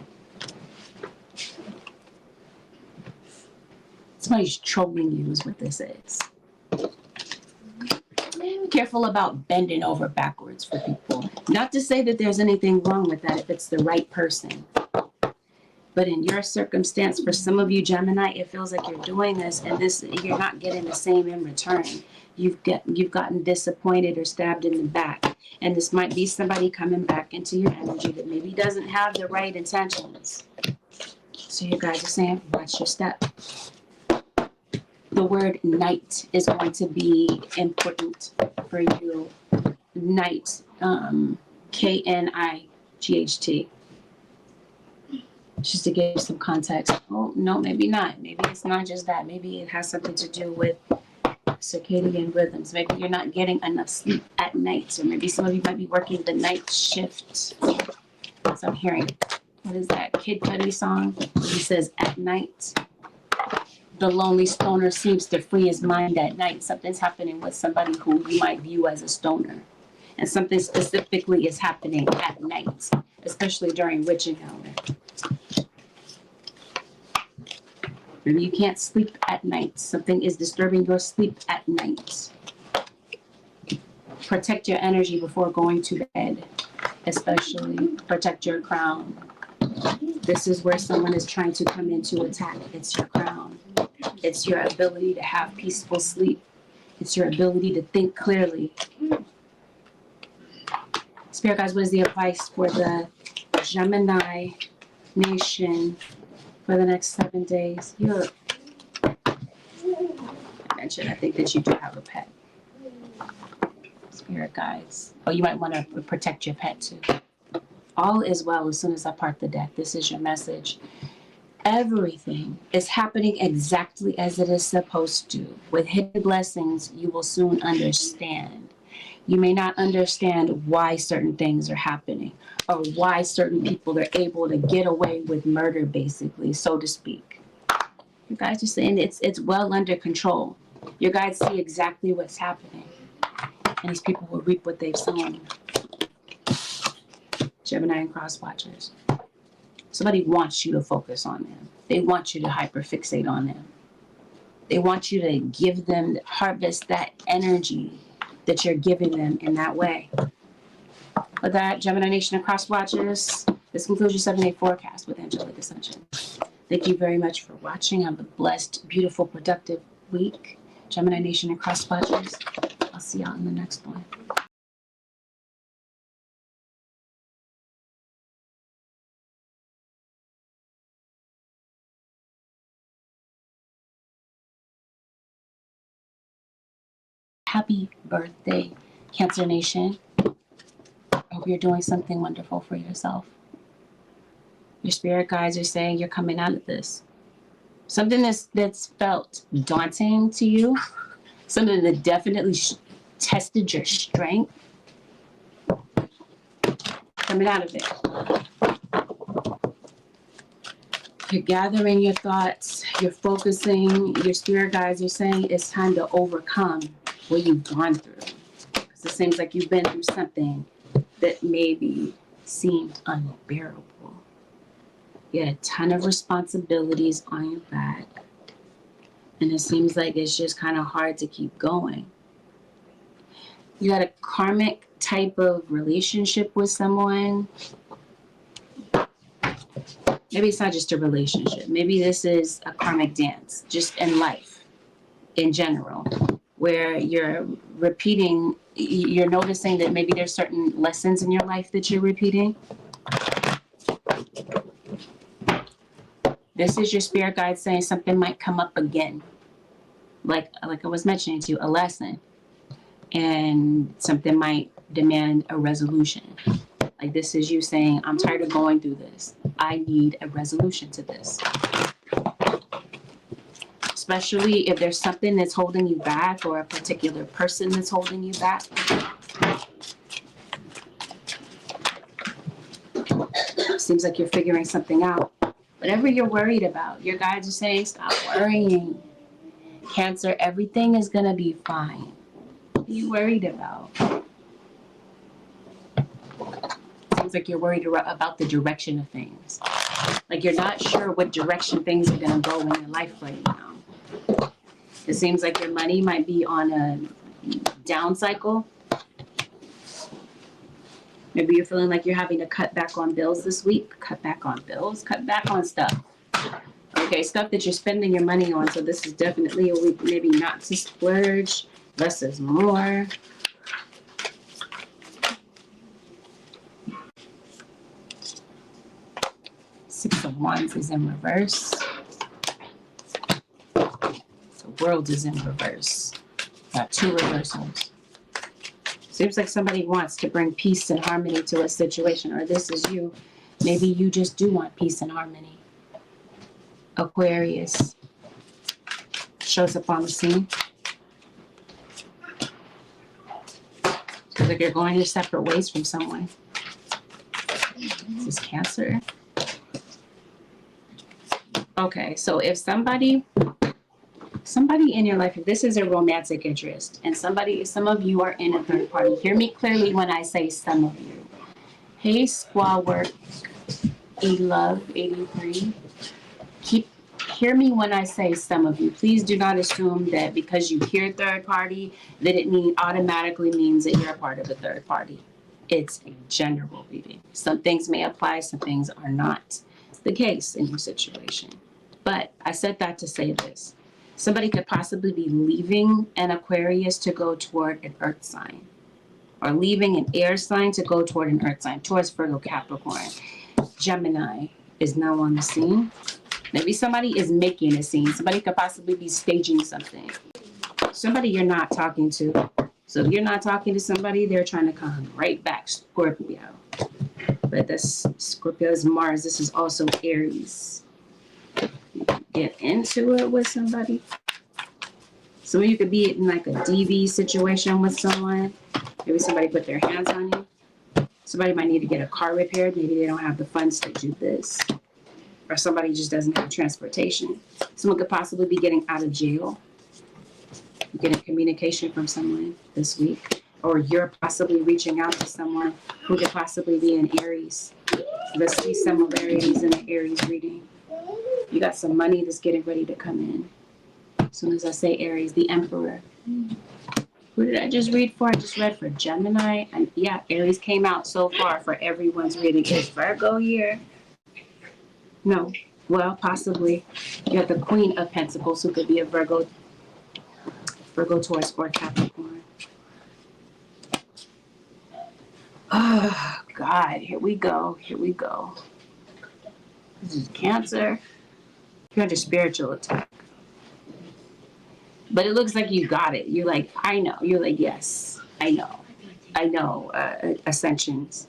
Somebody's trolling you is what this is. Be careful about bending over backwards for people. Not to say that there's anything wrong with that if it's the right person. But in your circumstance, for some of you Gemini, it feels like you're doing this and you're not getting the same in return. You've gotten disappointed or stabbed in the back. And this might be somebody coming back into your energy that maybe doesn't have the right intentions. So you guys are saying, watch your step. The word night is going to be important for you. Night, K-N-I-G-H-T. Just to give you some context. Oh, no, maybe not. Maybe it's not just that. Maybe it has something to do with circadian rhythms. Maybe you're not getting enough sleep at night. Or maybe some of you might be working the night shift. So I'm hearing, what is that Kid Cudi song? He says, at night, the lonely stoner seems to free his mind at night. Something's happening with somebody who you might view as a stoner. And something specifically is happening at night, especially during witching hour. Maybe you can't sleep at night. Something is disturbing your sleep at night. Protect your energy before going to bed, especially protect your crown. This is where someone is trying to come in to attack. It's your crown. It's your ability to have peaceful sleep. It's your ability to think clearly. Spirit guys, what is the advice for the Gemini nation for the next 7 days? I mentioned, I think that you do have a pet. Spirit guides. Oh, you might want to protect your pet too. All is well as soon as I part the deck. This is your message. Everything is happening exactly as it is supposed to. With hidden blessings, you will soon understand. You may not understand why certain things are happening or why certain people are able to get away with murder, basically, so to speak. You guys are saying it's well under control. You guys see exactly what's happening. And these people will reap what they've sown. Gemini and cross watchers. Somebody wants you to focus on them. They want you to hyperfixate on them. They want you to give them, harvest that energy that you're giving them in that way. With that, Gemini Nation and cross watchers, this concludes your 7-day forecast with Angelic Ascensions. Thank you very much for watching. Have a blessed, beautiful, productive week. Gemini Nation and cross watchers. I'll see y'all in the next one. Happy birthday, Cancer Nation. I hope you're doing something wonderful for yourself. Your spirit guides are saying you're coming out of this. Something that's felt daunting to you, something that definitely tested your strength, coming out of it. You're gathering your thoughts, you're focusing, your spirit guides are saying it's time to overcome what you've gone through. Because it seems like you've been through something that maybe seemed unbearable. You had a ton of responsibilities on your back. And it seems like it's just kind of hard to keep going. You had a karmic type of relationship with someone. Maybe it's not just a relationship. Maybe this is a karmic dance, just in life, in general, where you're repeating, you're noticing that maybe there's certain lessons in your life that you're repeating. This is your spirit guide saying something might come up again. Like I was mentioning to you, a lesson. And something might demand a resolution. Like this is you saying, I'm tired of going through this. I need a resolution to this. Especially if there's something that's holding you back or a particular person that's holding you back. Seems like you're figuring something out. Whatever you're worried about, your guides are saying, stop worrying. Cancer, everything is going to be fine. What are you worried about? Seems like you're worried about the direction of things. Like you're not sure what direction things are going to go in your life right now. It seems like your money might be on a down cycle. Maybe you're feeling like you're having to cut back on bills this week. Cut back on bills. Cut back on stuff. Okay, stuff that you're spending your money on. So this is definitely a week maybe not to splurge. Less is more. Six of Wands is in reverse. The World is in reverse. Got two reversals. Seems like somebody wants to bring peace and harmony to a situation, or this is you. Maybe you just do want peace and harmony. Aquarius shows up on the scene. Feels like you're going your separate ways from someone. This is Cancer. Okay, so if somebody in your life, if this is a romantic interest, and some of you are in a third party, hear me clearly when I say some of you. Hey, Squaw Work, Love 83. Hear me when I say some of you. Please do not assume that because you hear third party, that it automatically means that you're a part of a third party. It's a general reading. Some things may apply, some things are not the case in your situation. But I said that to say this. Somebody could possibly be leaving an Aquarius to go toward an earth sign, or leaving an air sign to go toward an earth sign. Taurus, Virgo, Capricorn. Gemini is now on the scene. Maybe somebody is making a scene. Somebody could possibly be staging something. Somebody you're not talking to. So if you're not talking to somebody, they're trying to come right back. Scorpio. But this Scorpio is Mars. This is also Aries. Get into it with somebody. So you could be in like a DV situation with someone. Maybe somebody put their hands on you. Somebody might need to get a car repaired. Maybe they don't have the funds to do this. Or somebody just doesn't have transportation. Someone could possibly be getting out of jail. You're getting communication from someone this week. Or you're possibly reaching out to someone who could possibly be an Aries. Let's see similarities in the Aries reading. You got some money that's getting ready to come in. As soon as I say Aries, the Emperor. Who did I just read for? I just read for Gemini. And yeah, Aries came out so far for everyone's reading. Is Virgo here? No. Well, possibly. You have the Queen of Pentacles, who could be a Virgo. Virgo, Taurus, or Capricorn. Oh, God. Here we go. Here we go. This is Cancer. You're under spiritual attack. But it looks like you got it. You're like, I know. You're like, yes, I know. I know. Ascensions.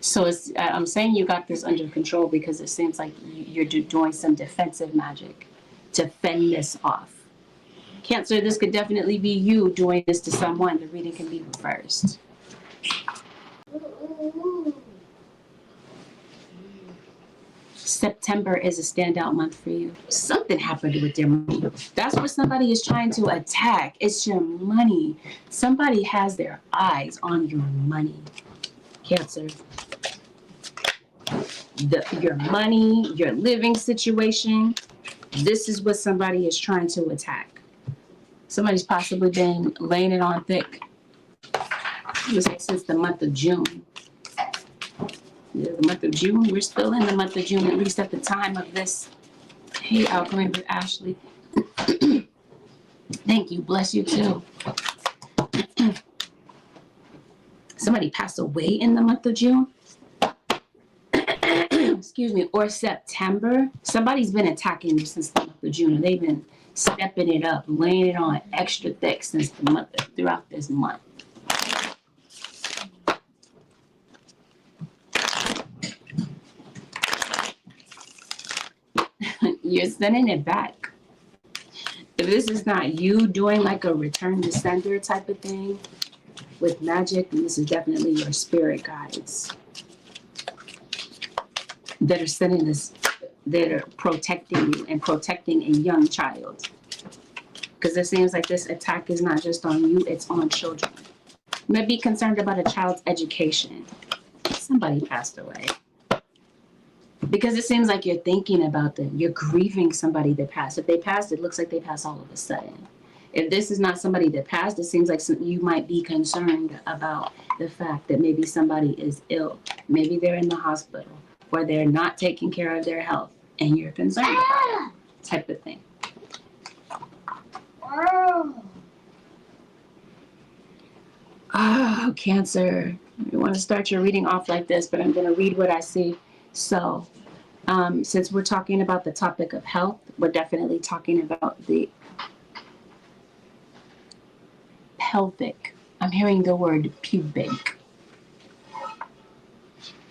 So I'm saying you got this under control because it seems like you're doing some defensive magic to fend this off. Cancer, this could definitely be you doing this to someone. The reading can be reversed. September is a standout month for you. Something happened with your money. That's what somebody is trying to attack. It's your money. Somebody has their eyes on your money. Cancer. Your money, your living situation. This is what somebody is trying to attack. Somebody's possibly been laying it on thick. It was like since the month of June. Yeah, the month of June. We're still in the month of June, at least at the time of this. Hey, Alchemy with Ashley. Thank you. Bless you too. Somebody passed away in the month of June. Excuse me. Or September. Somebody's been attacking you since the month of June. They've been stepping it up, laying it on extra thick since the month, throughout this month. You're sending it back. If this is not you doing like a return to sender type of thing with magic, then this is definitely your spirit guides that are sending this, that are protecting you and protecting a young child. Because it seems like this attack is not just on you, it's on children. You may be concerned about a child's education. Somebody passed away. Because it seems like you're thinking about them. You're grieving somebody that passed. If they passed, it looks like they passed all of a sudden. If this is not somebody that passed, it seems like you might be concerned about the fact that maybe somebody is ill. Maybe they're in the hospital or they're not taking care of their health and you're concerned about it, type of thing. Oh, Cancer. You want to start your reading off like this, but I'm going to read what I see. So, since we're talking about the topic of health, we're definitely talking about the pelvic. I'm hearing the word pubic.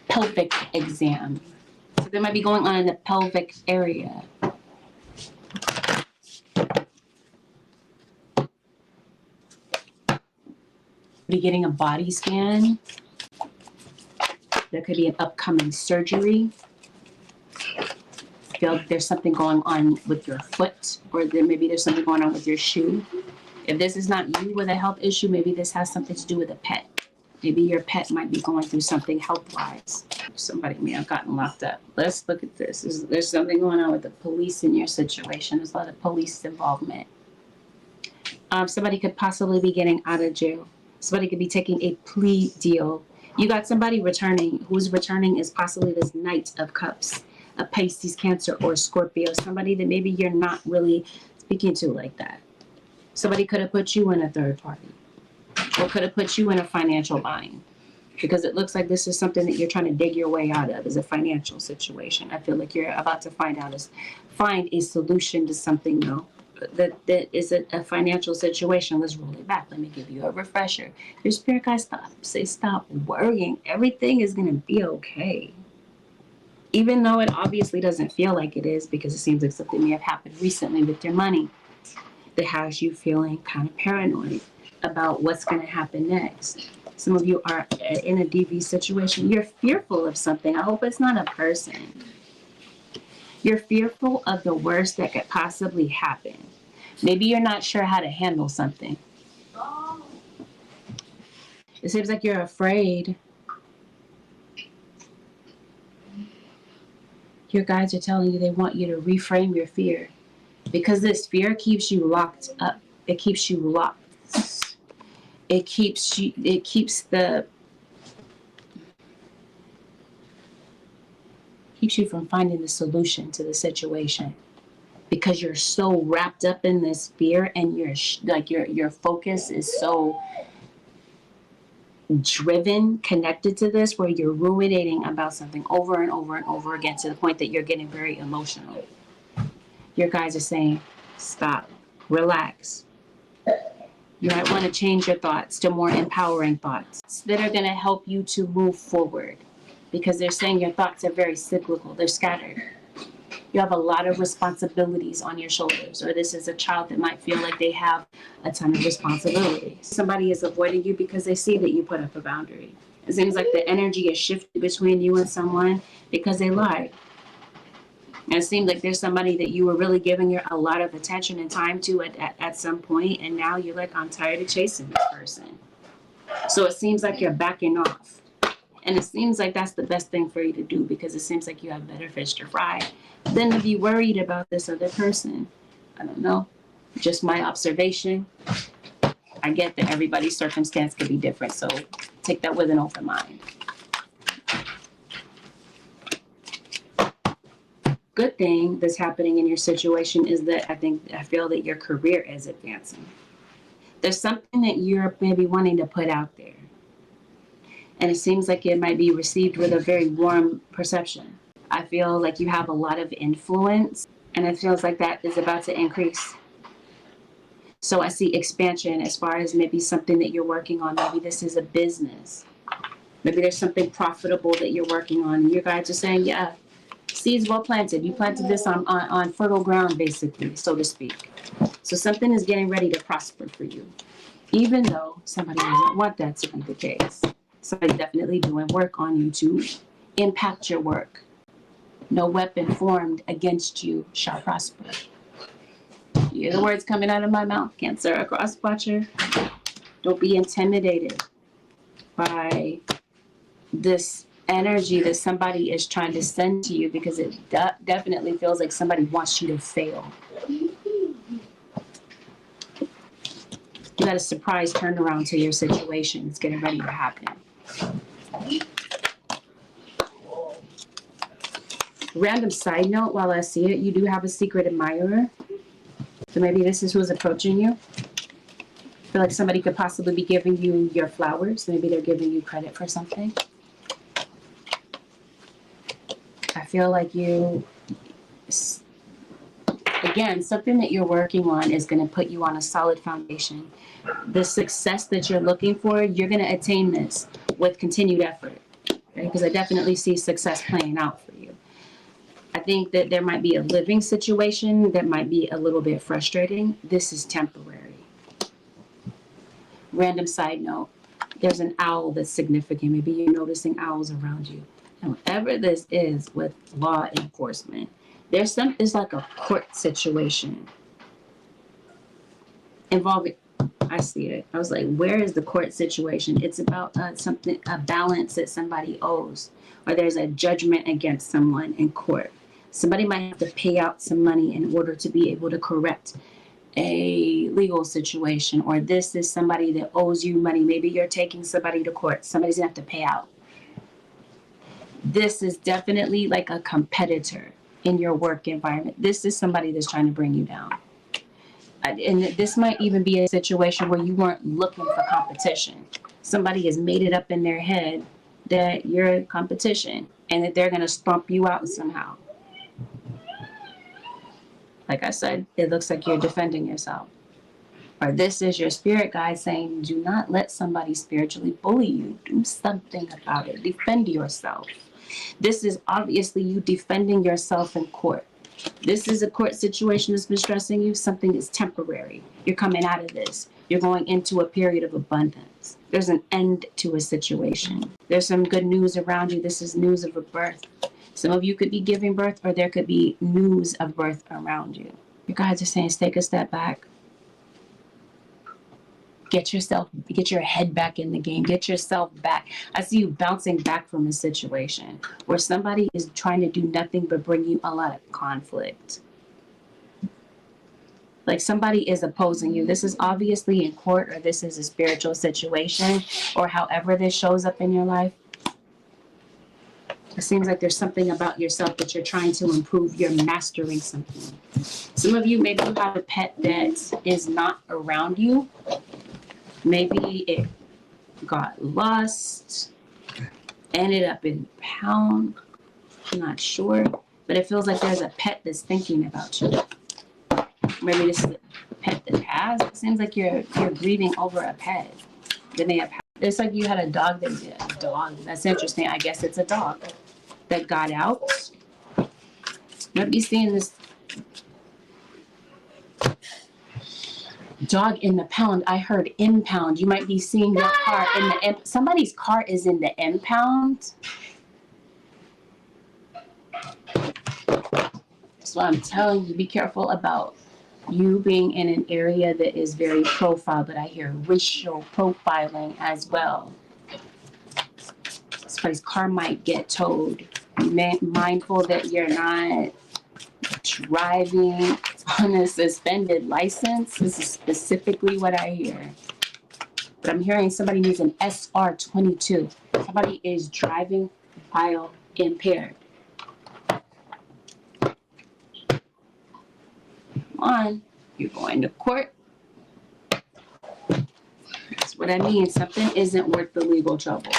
Pelvic exam. So there might be going on in the pelvic area. Be getting a body scan. There could be an upcoming surgery. Feel like there's something going on with your foot, or maybe there's something going on with your shoe. If this is not you with a health issue, maybe this has something to do with a pet. Maybe your pet might be going through something health-wise. Somebody may have gotten locked up. Let's look at this. There's something going on with the police in your situation. There's a lot of police involvement. Somebody could possibly be getting out of jail. Somebody could be taking a plea deal. You got somebody returning. Who's returning is possibly this Knight of Cups, a Pisces, Cancer, or Scorpio. Somebody that maybe you're not really speaking to like that. Somebody could have put you in a third party or could have put you in a financial bind, because it looks like this is something that you're trying to dig your way out of, is a financial situation. I feel like you're about to find a solution to something though. That is a financial situation. Let's roll it back. Let me give you a refresher. Your spirit guide stop worrying. Everything is going to be okay. Even though it obviously doesn't feel like it is, because it seems like something may have happened recently with your money that has you feeling kind of paranoid about what's going to happen next. Some of you are in a DV situation. You're fearful of something. I hope it's not a person. You're fearful of the worst that could possibly happen. Maybe you're not sure how to handle something. It seems like you're afraid. Your guides are telling you they want you to reframe your fear, because this fear keeps you locked up. It keeps you locked. It keeps you from finding the solution to the situation, because you're so wrapped up in this fear, and your focus is so driven, connected to this, where you're ruminating about something over and over and over again, to the point that you're getting very emotional. Your guys are saying, stop, relax. You might want to change your thoughts to more empowering thoughts that are going to help you to move forward, because they're saying your thoughts are very cyclical, they're scattered. You have a lot of responsibilities on your shoulders, or this is a child that might feel like they have a ton of responsibilities. Somebody is avoiding you because they see that you put up a boundary. It seems like the energy is shifted between you and someone because they lied. And it seems like there's somebody that you were really giving a lot of attention and time to at some point, and now you're like, I'm tired of chasing this person. So it seems like you're backing off. And it seems like that's the best thing for you to do, because it seems like you have better fish to fry than to be worried about this other person. I don't know. Just my observation. I get that everybody's circumstance could be different, so take that with an open mind. Good thing that's happening in your situation is that I feel that your career is advancing. There's something that you're maybe wanting to put out there, and it seems like it might be received with a very warm perception. I feel like you have a lot of influence, and it feels like that is about to increase. So I see expansion as far as maybe something that you're working on. Maybe this is a business. Maybe there's something profitable that you're working on, and your guys are saying, yeah, seeds well planted. You planted this on fertile ground, basically, so to speak. So something is getting ready to prosper for you, even though somebody doesn't want that to be the case. Somebody's definitely doing work on you to impact your work. No weapon formed against you shall prosper. You hear the words coming out of my mouth, Cancer, a cross watcher. Don't be intimidated by this energy that somebody is trying to send to you, because it definitely feels like somebody wants you to fail. You got a surprise turnaround to your situation. It's getting ready to happen. Random side note, while I see it, you do have a secret admirer. So maybe this is who's approaching you. I feel like somebody could possibly be giving you your flowers. Maybe they're giving you credit for something. I feel like you, again, something that you're working on is going to put you on a solid foundation. The success that you're looking for, you're going to attain this with continued effort, right? Because I definitely see success playing out for you. I think that there might be a living situation that might be a little bit frustrating. This is temporary. Random side note, there's an owl that's significant. Maybe you're noticing owls around you. And whatever this is with law enforcement, it's like a court situation involving, I see it. I was like, where is the court situation? It's about something, a balance that somebody owes, or there's a judgment against someone in court. Somebody might have to pay out some money in order to be able to correct a legal situation, or this is somebody that owes you money. Maybe you're taking somebody to court. Somebody's gonna have to pay out. This is definitely like a competitor in your work environment. This is somebody that's trying to bring you down. And this might even be a situation where you weren't looking for competition. Somebody has made it up in their head that you're a competition and that they're gonna stomp you out somehow. Like I said, it looks like you're defending yourself. Or this is your spirit guide saying, do not let somebody spiritually bully you. Do something about it. Defend yourself. This is obviously you defending yourself in court. This is a court situation that's been stressing you. Something is temporary. You're coming out of this. You're going into a period of abundance. There's an end to a situation. There's some good news around you. This is news of a birth. Some of you could be giving birth, or there could be news of birth around you. You guys are saying, take a step back. Get your head back in the game. Get yourself back. I see you bouncing back from a situation where somebody is trying to do nothing but bring you a lot of conflict. Like somebody is opposing you. This is obviously in court, or this is a spiritual situation, or however this shows up in your life. It seems like there's something about yourself that you're trying to improve. You're mastering something. Some of you, maybe you have a pet that is not around you. Maybe it got lost, ended up in pound. I'm not sure, but it feels like there's a pet that's thinking about you. Maybe this is a pet that passed. It seems like you're grieving over a pet that may have passed. It's like you had a dog that did. A dog. That's interesting. I guess it's a dog that got out. Might be seeing this dog in the pound. I heard impound. You might be seeing your car in the somebody's car is in the impound. That's what I'm telling you. Be careful about you being in an area that is very profile, but I hear racial profiling as well. Somebody's car might get towed. Be mindful that you're not driving on a suspended license. This is specifically what I hear. But I'm hearing somebody needs an SR22. Somebody is driving while impaired. Come on, you're going to court. That's what I mean. Something isn't worth the legal trouble.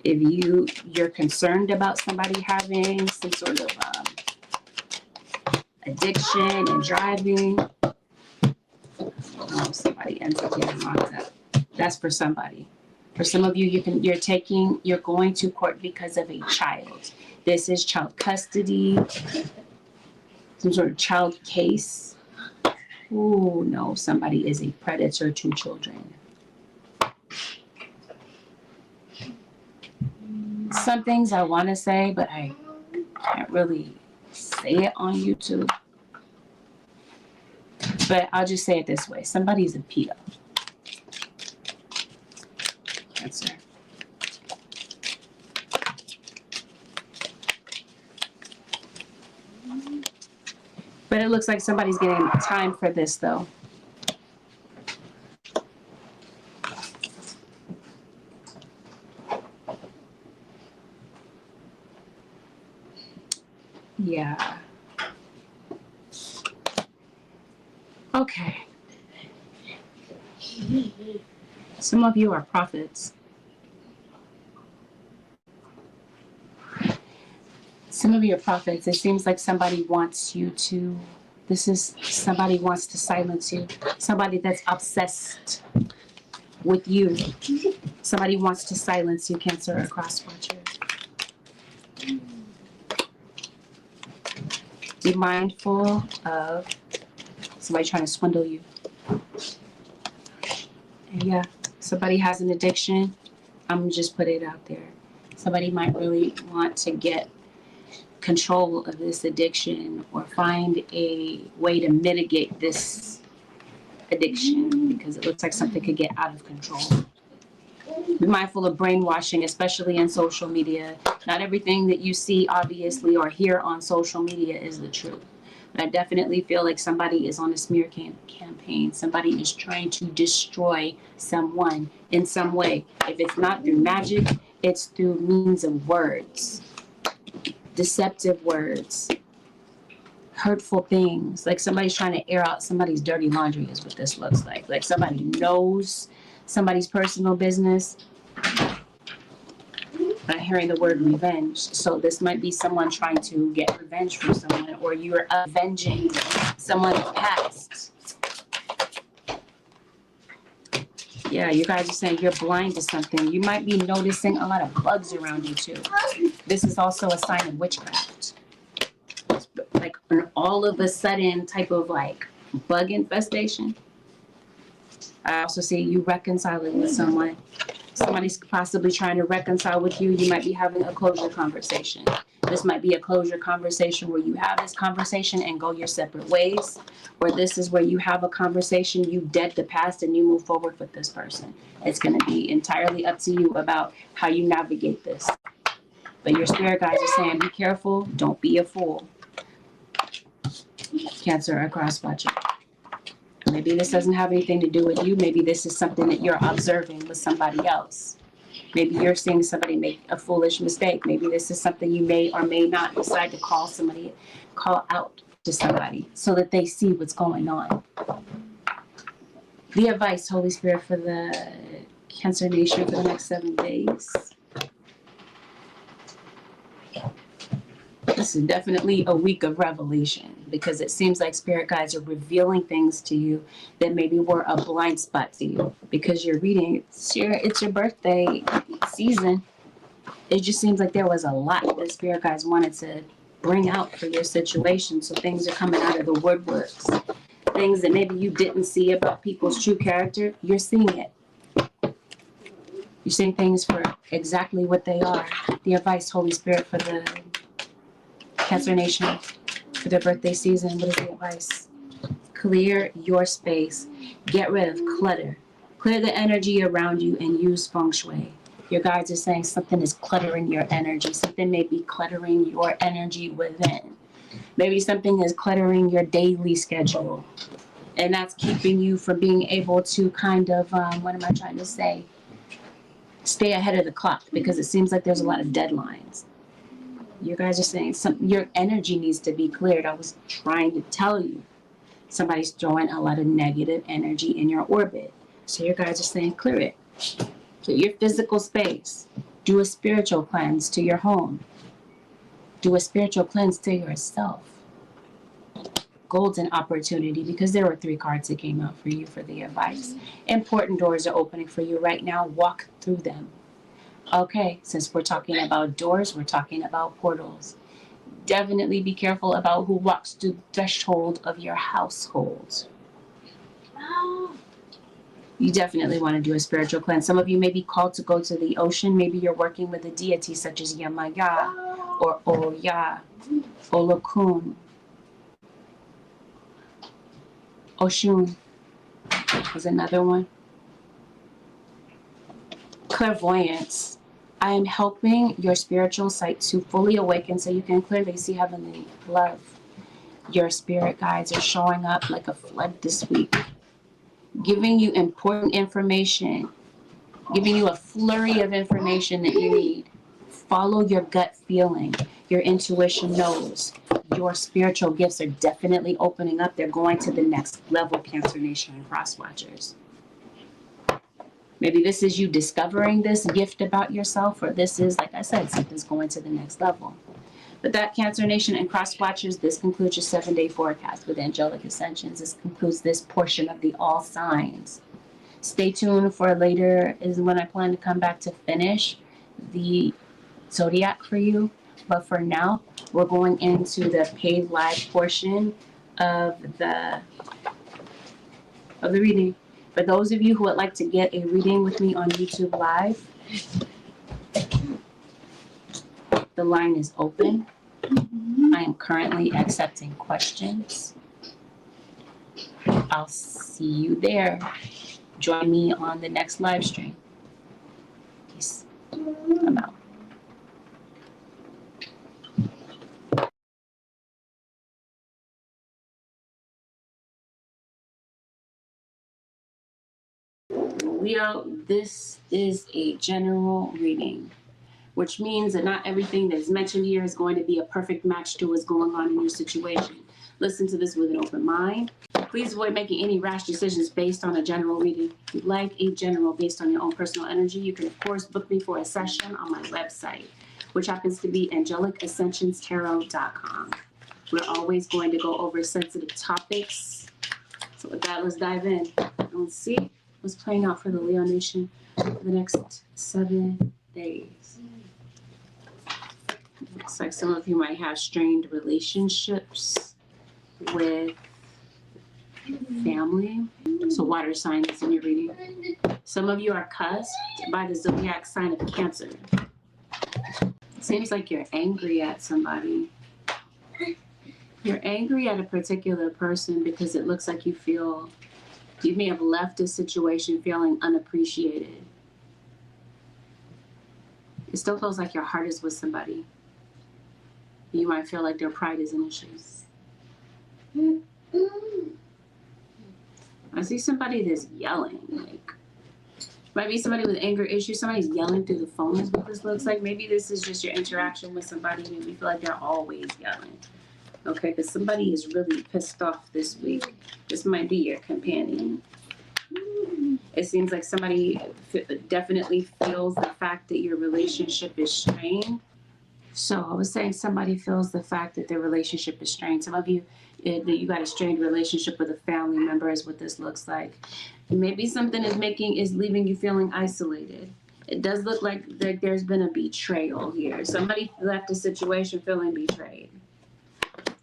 If you're concerned about somebody having some sort of addiction and driving, somebody ends up getting locked up. That's for somebody. For some of you, you're going to court because of a child. This is child custody, some sort of child case. Oh no, somebody is a predator to children. Some things I want to say, but I can't really say it on YouTube. But I'll just say it this way. Somebody's a pedo. Cancer. But it looks like somebody's getting time for this, though. Yeah. Okay. Some of you are prophets. Some of you are prophets. It seems like somebody wants you to, somebody wants to silence you. Somebody that's obsessed with you. Somebody wants to silence you, Cancer or Cross Watcher. Be mindful of somebody trying to swindle you. And yeah, somebody has an addiction. I'm gonna just put it out there. Somebody might really want to get control of this addiction or find a way to mitigate this addiction because it looks like something could get out of control. Be mindful of brainwashing, especially in social media. Not everything that you see, obviously, or hear on social media is the truth. But I definitely feel like somebody is on a smear campaign. Somebody is trying to destroy someone in some way. If it's not through magic, it's through means of words. Deceptive words. Hurtful things. Like somebody's trying to air out somebody's dirty laundry is what this looks like. Like somebody knows somebody's personal business. I'm hearing the word revenge. So this might be someone trying to get revenge from someone, or you're avenging someone's past. Yeah, you guys are saying you're blind to something. You might be noticing a lot of bugs around you too. This is also a sign of witchcraft. Like an all of a sudden type of like bug infestation. I also see you reconciling with someone. Somebody's possibly trying to reconcile with you. You might be having a closure conversation. This might be a closure conversation where you have this conversation and go your separate ways. Or this is where you have a conversation, you dead the past and you move forward with this person. It's going to be entirely up to you about how you navigate this. But your spirit guides are saying, be careful, don't be a fool. Cancer or Cross Watcher. Maybe this doesn't have anything to do with you. Maybe this is something that you're observing with somebody else. Maybe you're seeing somebody make a foolish mistake. Maybe this is something you may or may not decide to call out to somebody so that they see what's going on. The advice, Holy Spirit, for the Cancer Nation for the next 7 days. This is definitely a week of revelation because it seems like spirit guides are revealing things to you that maybe were a blind spot to you because you're reading, it's your birthday season. It just seems like there was a lot that spirit guides wanted to bring out for your situation. So things are coming out of the woodworks. Things that maybe you didn't see about people's true character, you're seeing it. You're seeing things for exactly what they are. The advice, Holy Spirit, for the Cancer Nation for their birthday season. What is the advice? Clear your space. Get rid of clutter. Clear the energy around you and use feng shui. Your guides are saying something is cluttering your energy. Something may be cluttering your energy within. Maybe something is cluttering your daily schedule. And that's keeping you from being able to kind of, what am I trying to say? Stay ahead of the clock because it seems like there's a lot of deadlines. You guys are saying your energy needs to be cleared. I was trying to tell you. Somebody's throwing a lot of negative energy in your orbit. So your guys are saying clear it. Clear your physical space. Do a spiritual cleanse to your home. Do a spiritual cleanse to yourself. Golden opportunity because there were 3 cards that came out for you for the advice. Important doors are opening for you right now. Walk through them. Okay, since we're talking about doors, we're talking about portals. Definitely be careful about who walks through the threshold of your household. You definitely want to do a spiritual cleanse. Some of you may be called to go to the ocean. Maybe you're working with a deity such as Yamaya or Oya, Olokun, Oshun was another one. Clairvoyance. I am helping your spiritual sight to fully awaken so you can clearly see heavenly love. Your spirit guides are showing up like a flood this week, giving you important information, giving you a flurry of information that you need. Follow your gut feeling. Your intuition knows. Your spiritual gifts are definitely opening up. They're going to the next level, Cancer Nation and Cross Watchers. Maybe this is you discovering this gift about yourself, or this is, like I said, something's going to the next level. But that, Cancer Nation and Cross Watchers, this concludes your 7-day forecast with Angelic Ascensions. This concludes this portion of the all signs. Stay tuned for later is when I plan to come back to finish the zodiac for you. But for now, we're going into the paid live portion of the reading. For those of you who would like to get a reading with me on YouTube Live, the line is open. I am currently accepting questions. I'll see you there. Join me on the next live stream. Peace. I'm out. Leo, this is a general reading, which means that not everything that is mentioned here is going to be a perfect match to what's going on in your situation. Listen to this with an open mind. Please avoid making any rash decisions based on a general reading. If you'd like a general based on your own personal energy, you can, of course, book me for a session on my website, which happens to be AngelicAscentionsTarot.com. We're always going to go over sensitive topics. So with that, let's dive in. Let's see what's playing out for the Leo Nation for the next 7 days. Looks like some of you might have strained relationships with family. So water sign is in your reading. Some of you are cursed by the zodiac sign of Cancer. It seems like you're angry at somebody. You're angry at a particular person because it looks like you may have left a situation feeling unappreciated. It still feels like your heart is with somebody. You might feel like their pride is in issues. I see somebody that's yelling, like Might be somebody with anger issues. Somebody's yelling through the phone is what this looks like. Maybe this is just your interaction with somebody and you feel like they're always yelling. Okay, because somebody is really pissed off this week. This might be your companion. It seems like somebody definitely feels the fact that your relationship is strained. So I was saying somebody feels the fact that their relationship is strained. Some of you, that you got a strained relationship with a family member is what this looks like. Maybe something is leaving you feeling isolated. It does look like there's been a betrayal here. Somebody left a situation feeling betrayed.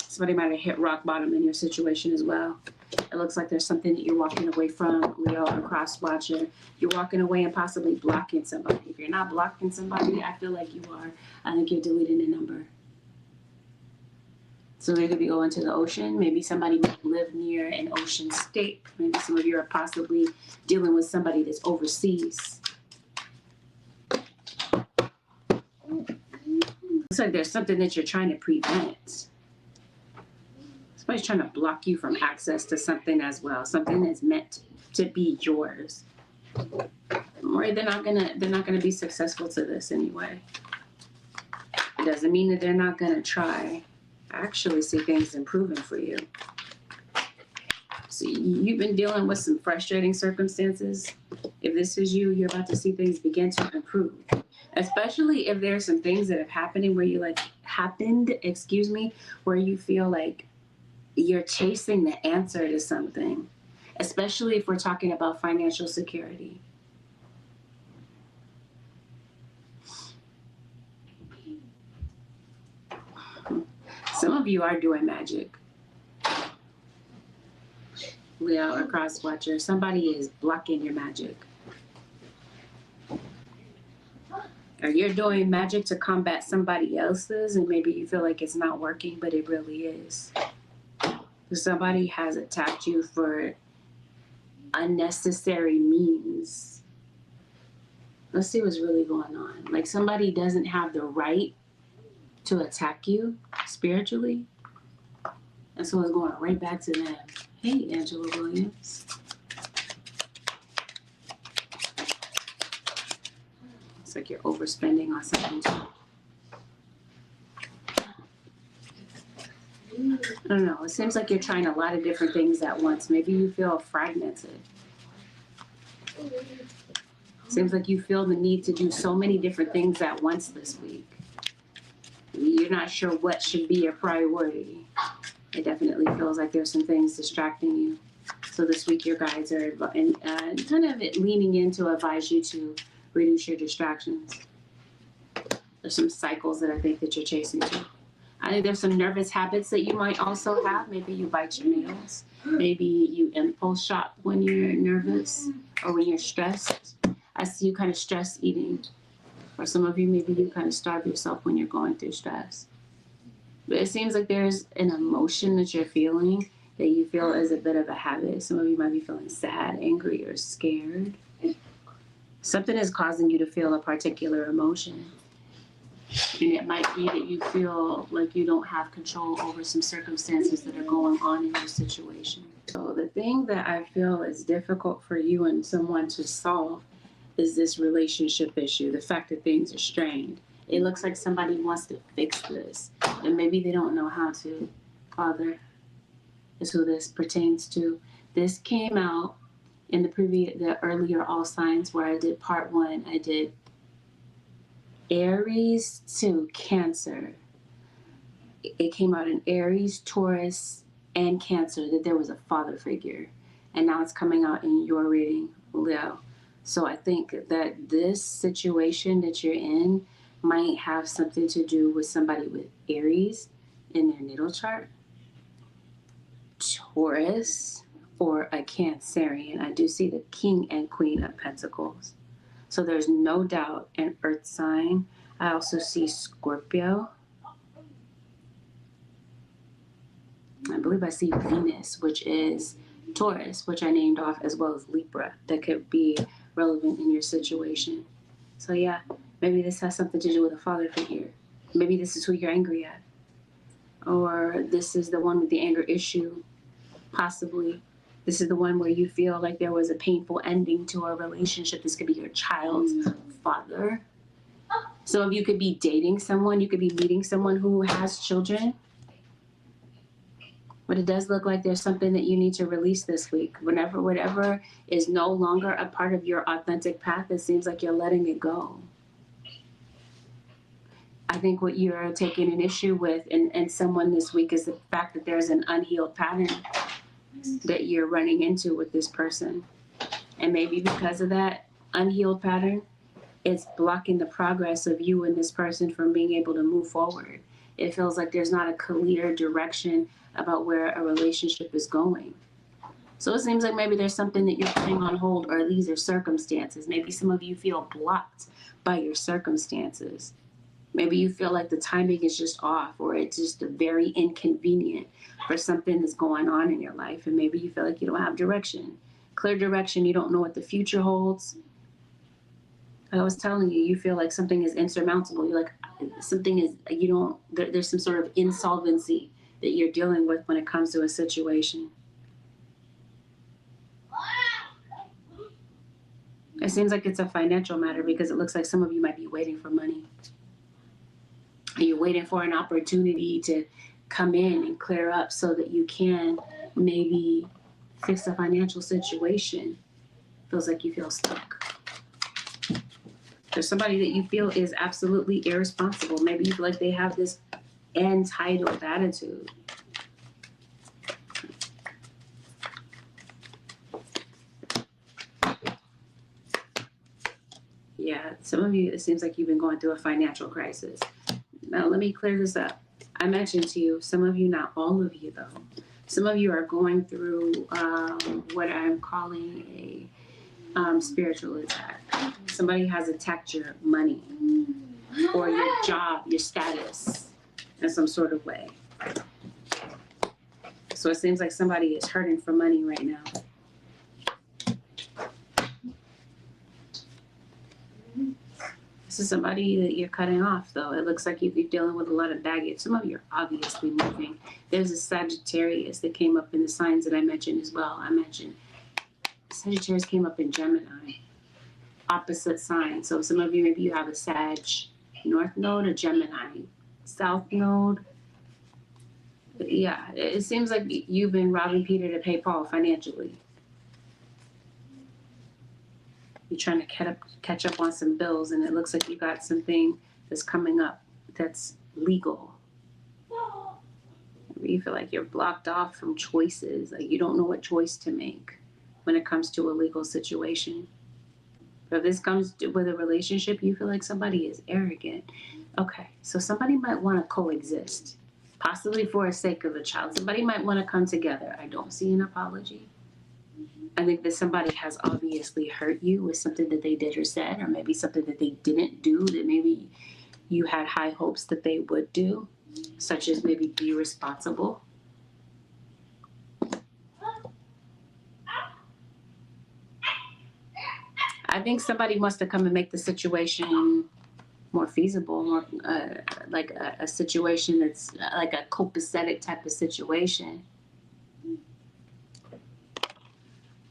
Somebody might have hit rock bottom in your situation as well. It looks like there's something that you're walking away from, Leo, or cross watcher. You're walking away and possibly blocking somebody. If you're not blocking somebody, I feel like you are. I think you're deleting a number. So they could be going to the ocean. Maybe somebody might live near an ocean state. Maybe some of you are possibly dealing with somebody that's overseas. Looks like there's something that you're trying to prevent. Somebody's trying to block you from access to something as well, something that's meant to be yours. Or they're not gonna be successful to this anyway. It doesn't mean that they're not gonna try. I actually see things improving for you. So you've been dealing with some frustrating circumstances. If this is you, you're about to see things begin to improve. Especially if there's some things that have happened where you where you feel like you're chasing the answer to something, especially if we're talking about financial security. Some of you are doing magic. Leo or cross watcher, somebody is blocking your magic. Or you're doing magic to combat somebody else's and maybe you feel like it's not working, but it really is. Somebody has attacked you for unnecessary means. Let's see what's really going on. Like somebody doesn't have the right to attack you spiritually. And so it's going right back to them. Hey, Angela Williams. It's like you're overspending on something too. I don't know. It seems like you're trying a lot of different things at once. Maybe you feel fragmented. Seems like you feel the need to do so many different things at once this week. You're not sure what should be your priority. It definitely feels like there's some things distracting you. So this week your guides are kind of leaning in to advise you to reduce your distractions. There's some cycles that I think that you're chasing too. I think there's some nervous habits that you might also have. Maybe you bite your nails. Maybe you impulse shop when you're nervous or when you're stressed. I see you kind of stress eating. For some of you, maybe you kind of starve yourself when you're going through stress. But it seems like there's an emotion that you're feeling that you feel is a bit of a habit. Some of you might be feeling sad, angry, or scared. Something is causing you to feel a particular emotion. And it might be that you feel like you don't have control over some circumstances that are going on in your situation. So the thing that I feel is difficult for you and someone to solve is this relationship issue, the fact that things are strained. It looks like somebody wants to fix this, and maybe they don't know how to. Father is who this pertains to. This came out in the earlier all signs where I did part 1. I did Aries to Cancer. It came out in Aries, Taurus, and Cancer that there was a father figure. And now it's coming out in your reading, Leo. So I think that this situation that you're in might have something to do with somebody with Aries in their natal chart, Taurus, or a Cancerian. I do see the King and Queen of Pentacles. So there's no doubt an earth sign. I also see Scorpio. I believe I see Venus, which is Taurus, which I named off, as well as Libra, that could be relevant in your situation. So yeah, maybe this has something to do with a father figure. Maybe this is who you're angry at. Or this is the one with the anger issue, possibly. This is the one where you feel like there was a painful ending to a relationship. This could be your child's father. Some of you could be dating someone. You could be meeting someone who has children. But it does look like there's something that you need to release this week. Whatever is no longer a part of your authentic path, it seems like you're letting it go. I think what you're taking an issue with in someone this week is the fact that there's an unhealed pattern that you're running into with this person. And maybe because of that unhealed pattern, it's blocking the progress of you and this person from being able to move forward. It feels like there's not a clear direction about where a relationship is going. So it seems like maybe there's something that you're putting on hold, or these are circumstances. Maybe some of you feel blocked by your circumstances. Maybe you feel like the timing is just off, or it's just very inconvenient for something that's going on in your life. And maybe you feel like you don't have direction. Clear direction, you don't know what the future holds. Like I was telling you, you feel like something is insurmountable. You're like, something is, there's some sort of insolvency that you're dealing with when it comes to a situation. It seems like it's a financial matter because it looks like some of you might be waiting for money. You're waiting for an opportunity to come in and clear up so that you can maybe fix a financial situation. Feels like you feel stuck. There's somebody that you feel is absolutely irresponsible. Maybe you feel like they have this entitled attitude. Yeah, some of you, it seems like you've been going through a financial crisis. Now, let me clear this up. I mentioned to you, some of you, not all of you though, some of you are going through what I'm calling a spiritual attack. Somebody has attacked your money or your job, your status in some sort of way. So it seems like somebody is hurting for money right now. This is somebody that you're cutting off, though. It looks like you're dealing with a lot of baggage. Some of you are obviously moving. There's a Sagittarius that came up in the signs that I mentioned as well. I mentioned Sagittarius came up in Gemini, opposite sign. So some of you, maybe you have a Sag North Node or Gemini South Node. But yeah, it seems like you've been robbing Peter to pay Paul financially. You're trying to catch up on some bills, and it looks like you got something that's coming up that's legal. Maybe you feel like you're blocked off from choices, like you don't know what choice to make when it comes to a legal situation. But if this comes with a relationship, you feel like somebody is arrogant. Okay, so somebody might want to coexist, possibly for the sake of a child. Somebody might want to come together. I don't see an apology. I think that somebody has obviously hurt you with something that they did or said, or maybe something that they didn't do that maybe you had high hopes that they would do, such as maybe be responsible. I think somebody wants to come and make the situation more feasible, more like a situation that's like a copacetic type of situation.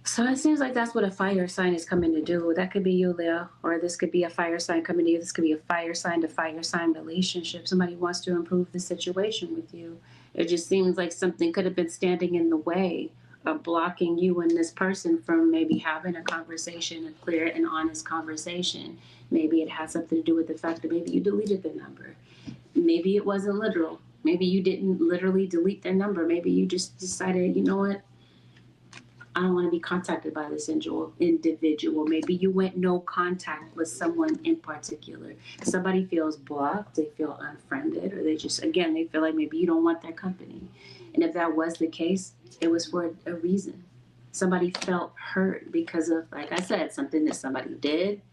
So it seems like that's what a fire sign is coming to do. That could be you, Leo, or this could be a fire sign coming to you. This could be a fire sign to fire sign relationship. Somebody wants to improve the situation with you. It just seems like something could have been standing in the way of blocking you and this person from maybe having a conversation, a clear and honest conversation. Maybe it has something to do with the fact that maybe you deleted the number. Maybe it wasn't literal. Maybe you didn't literally delete their number. Maybe you just decided, you know what? I don't want to be contacted by this individual. Maybe you went no contact with someone in particular. Somebody feels blocked, they feel unfriended, or they just, again, they feel like maybe you don't want their company. And if that was the case, it was for a reason. Somebody felt hurt because of, like I said, something that somebody did.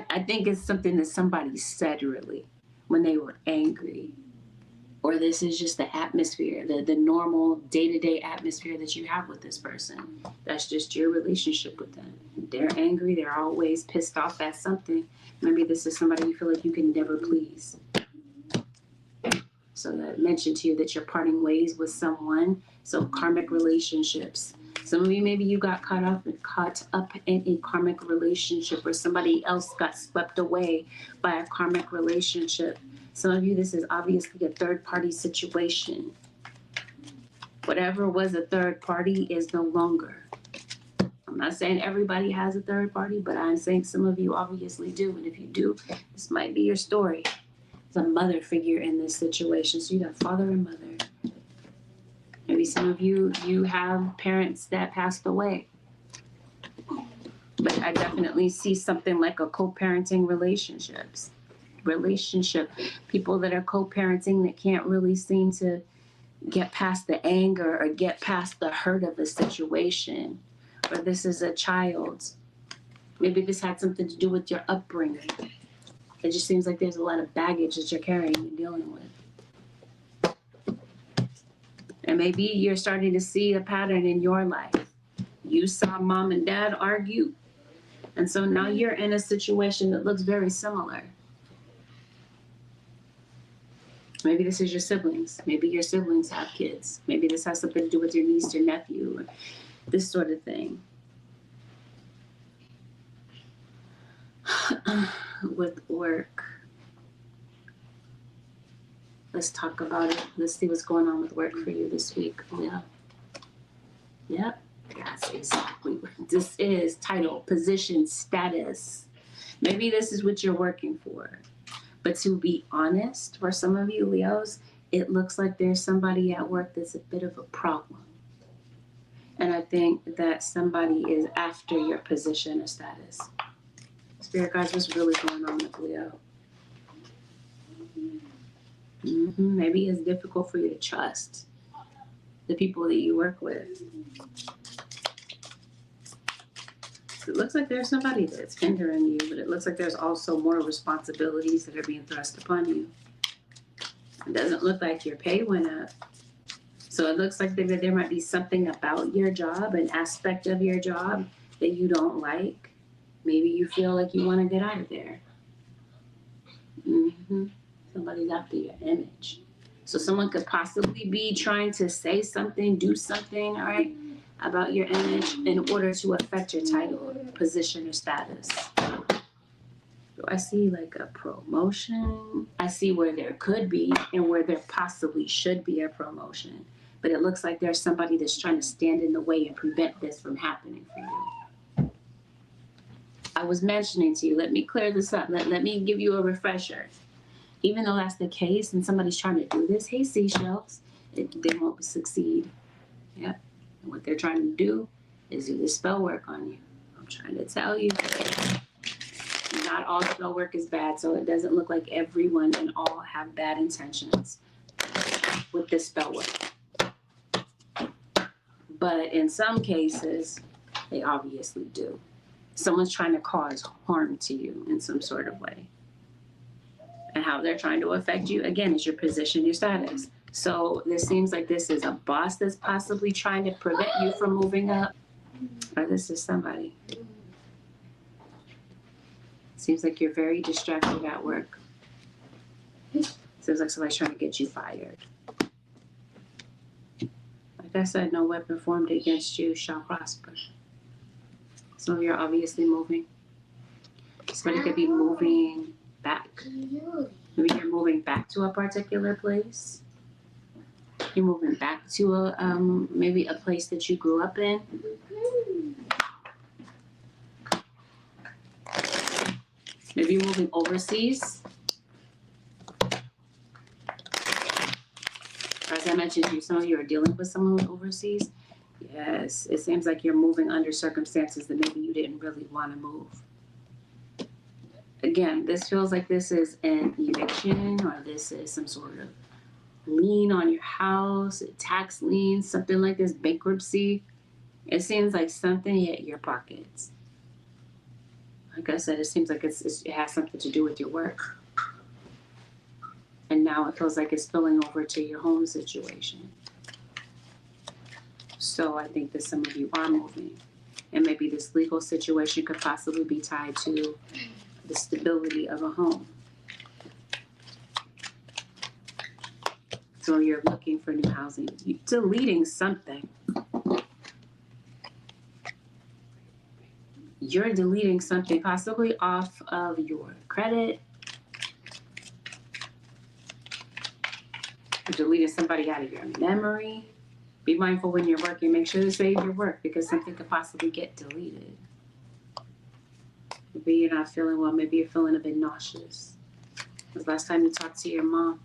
I think it's something that somebody said really when they were angry. Or this is just the atmosphere, the normal day-to-day atmosphere that you have with this person. That's just your relationship with them. They're angry. They're always pissed off at something. Maybe this is somebody you feel like you can never please. So that mentioned to you that you're parting ways with someone. So karmic relationships. Some of you, maybe you got caught up in a karmic relationship, or somebody else got swept away by a karmic relationship. Some of you, this is obviously a third-party situation. Whatever was a third party is no longer. I'm not saying everybody has a third party, but I'm saying some of you obviously do. And if you do, this might be your story. There's a mother figure in this situation. So you got father and mother. Maybe some of you have parents that passed away. But I definitely see something like a co-parenting relationship. People that are co-parenting that can't really seem to get past the anger or get past the hurt of the situation. Or this is a child. Maybe this had something to do with your upbringing. It just seems like there's a lot of baggage that you're carrying and dealing with. And maybe you're starting to see a pattern in your life. You saw mom and dad argue. And so now you're in a situation that looks very similar. Maybe this is your siblings. Maybe your siblings have kids. Maybe this has something to do with your niece or nephew, or this sort of thing. With work. Let's talk about it. Let's see what's going on with work for you this week. Yeah. Yep. That's exactly what this is. Title, position, status. Maybe this is what you're working for. But to be honest, for some of you Leos, it looks like there's somebody at work that's a bit of a problem. And I think that somebody is after your position or status. Spirit guides, what's really going on with Leo? Maybe it's difficult for you to trust the people that you work with. It looks like there's somebody that's hindering you, but it looks like there's also more responsibilities that are being thrust upon you. It doesn't look like your pay went up. So it looks like there might be something about your job, an aspect of your job that you don't like. Maybe you feel like you want to get out of there. Somebody's after your image. So someone could possibly be trying to say something, do something, all right, about your image in order to affect your title, position, or status. Do I see like a promotion? I see where there could be and where there possibly should be a promotion. But it looks like there's somebody that's trying to stand in the way and prevent this from happening for you. I was mentioning to you, let me clear this up. Let me give you a refresher. Even though that's the case and somebody's trying to do this, hey, seashells, they won't succeed. Yep. And what they're trying to do is do the spell work on you. I'm trying to tell you, not all spell work is bad, so it doesn't look like everyone and all have bad intentions with this spell work. But in some cases, they obviously do. Someone's trying to cause harm to you in some sort of way. And how they're trying to affect you, again, is your position, your status. So this seems like this is a boss that's possibly trying to prevent you from moving up. Or this is somebody. Seems like you're very distracted at work. Seems like somebody's trying to get you fired. Like I said, no weapon formed against you shall prosper. Some of you are obviously moving. Somebody could be moving back. Maybe you're moving back to a particular place. You're moving back to maybe a place that you grew up in. Maybe you're moving overseas. As I mentioned to you, some of you are dealing with someone who's overseas. Yes, it seems like you're moving under circumstances that maybe you didn't really want to move. Again, this feels like this is an eviction, or this is some sort of lien on your house, a tax lien, something like this, bankruptcy. It seems like something hit your pockets. Like I said, it seems like it has something to do with your work. And now it feels like it's spilling over to your home situation. So I think that some of you are moving. And maybe this legal situation could possibly be tied to the stability of a home. So you're looking for new housing. You're deleting something. You're deleting something possibly off of your credit. You're deleting somebody out of your memory. Be mindful when you're working. Make sure to save your work because something could possibly get deleted. Maybe you're not feeling well. Maybe you're feeling a bit nauseous. Was last time you talked to your mom?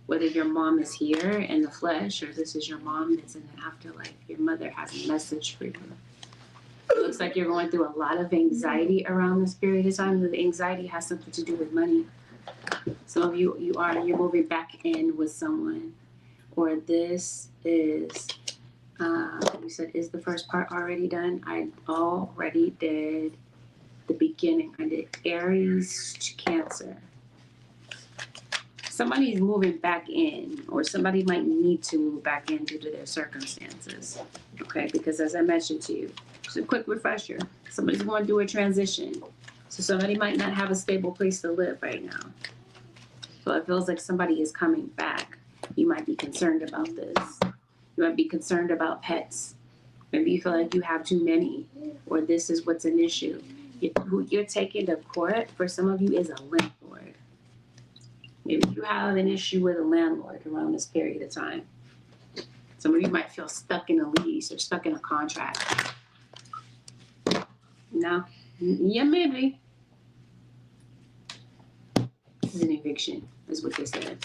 Whether your mom is here in the flesh or this is your mom that's in the afterlife, your mother has a message for you. It looks like you're going through a lot of anxiety around this period of time. The anxiety has something to do with money. Some of you're moving back in with someone, or this is, you said, is the first part already done? I already did the beginning. I did Aries to Cancer. Somebody's moving back in, or somebody might need to move back in due to their circumstances. Okay, because as I mentioned to you, just a quick refresher, somebody's going through a transition. So somebody might not have a stable place to live right now. So it feels like somebody is coming back. You might be concerned about this. You might be concerned about pets. Maybe you feel like you have too many, or this is what's an issue. Who you're taking to court for some of you is a landlord. Maybe you have an issue with a landlord around this period of time. Some of you might feel stuck in a lease or stuck in a contract. No? Yeah, maybe. This is an eviction, is what this is.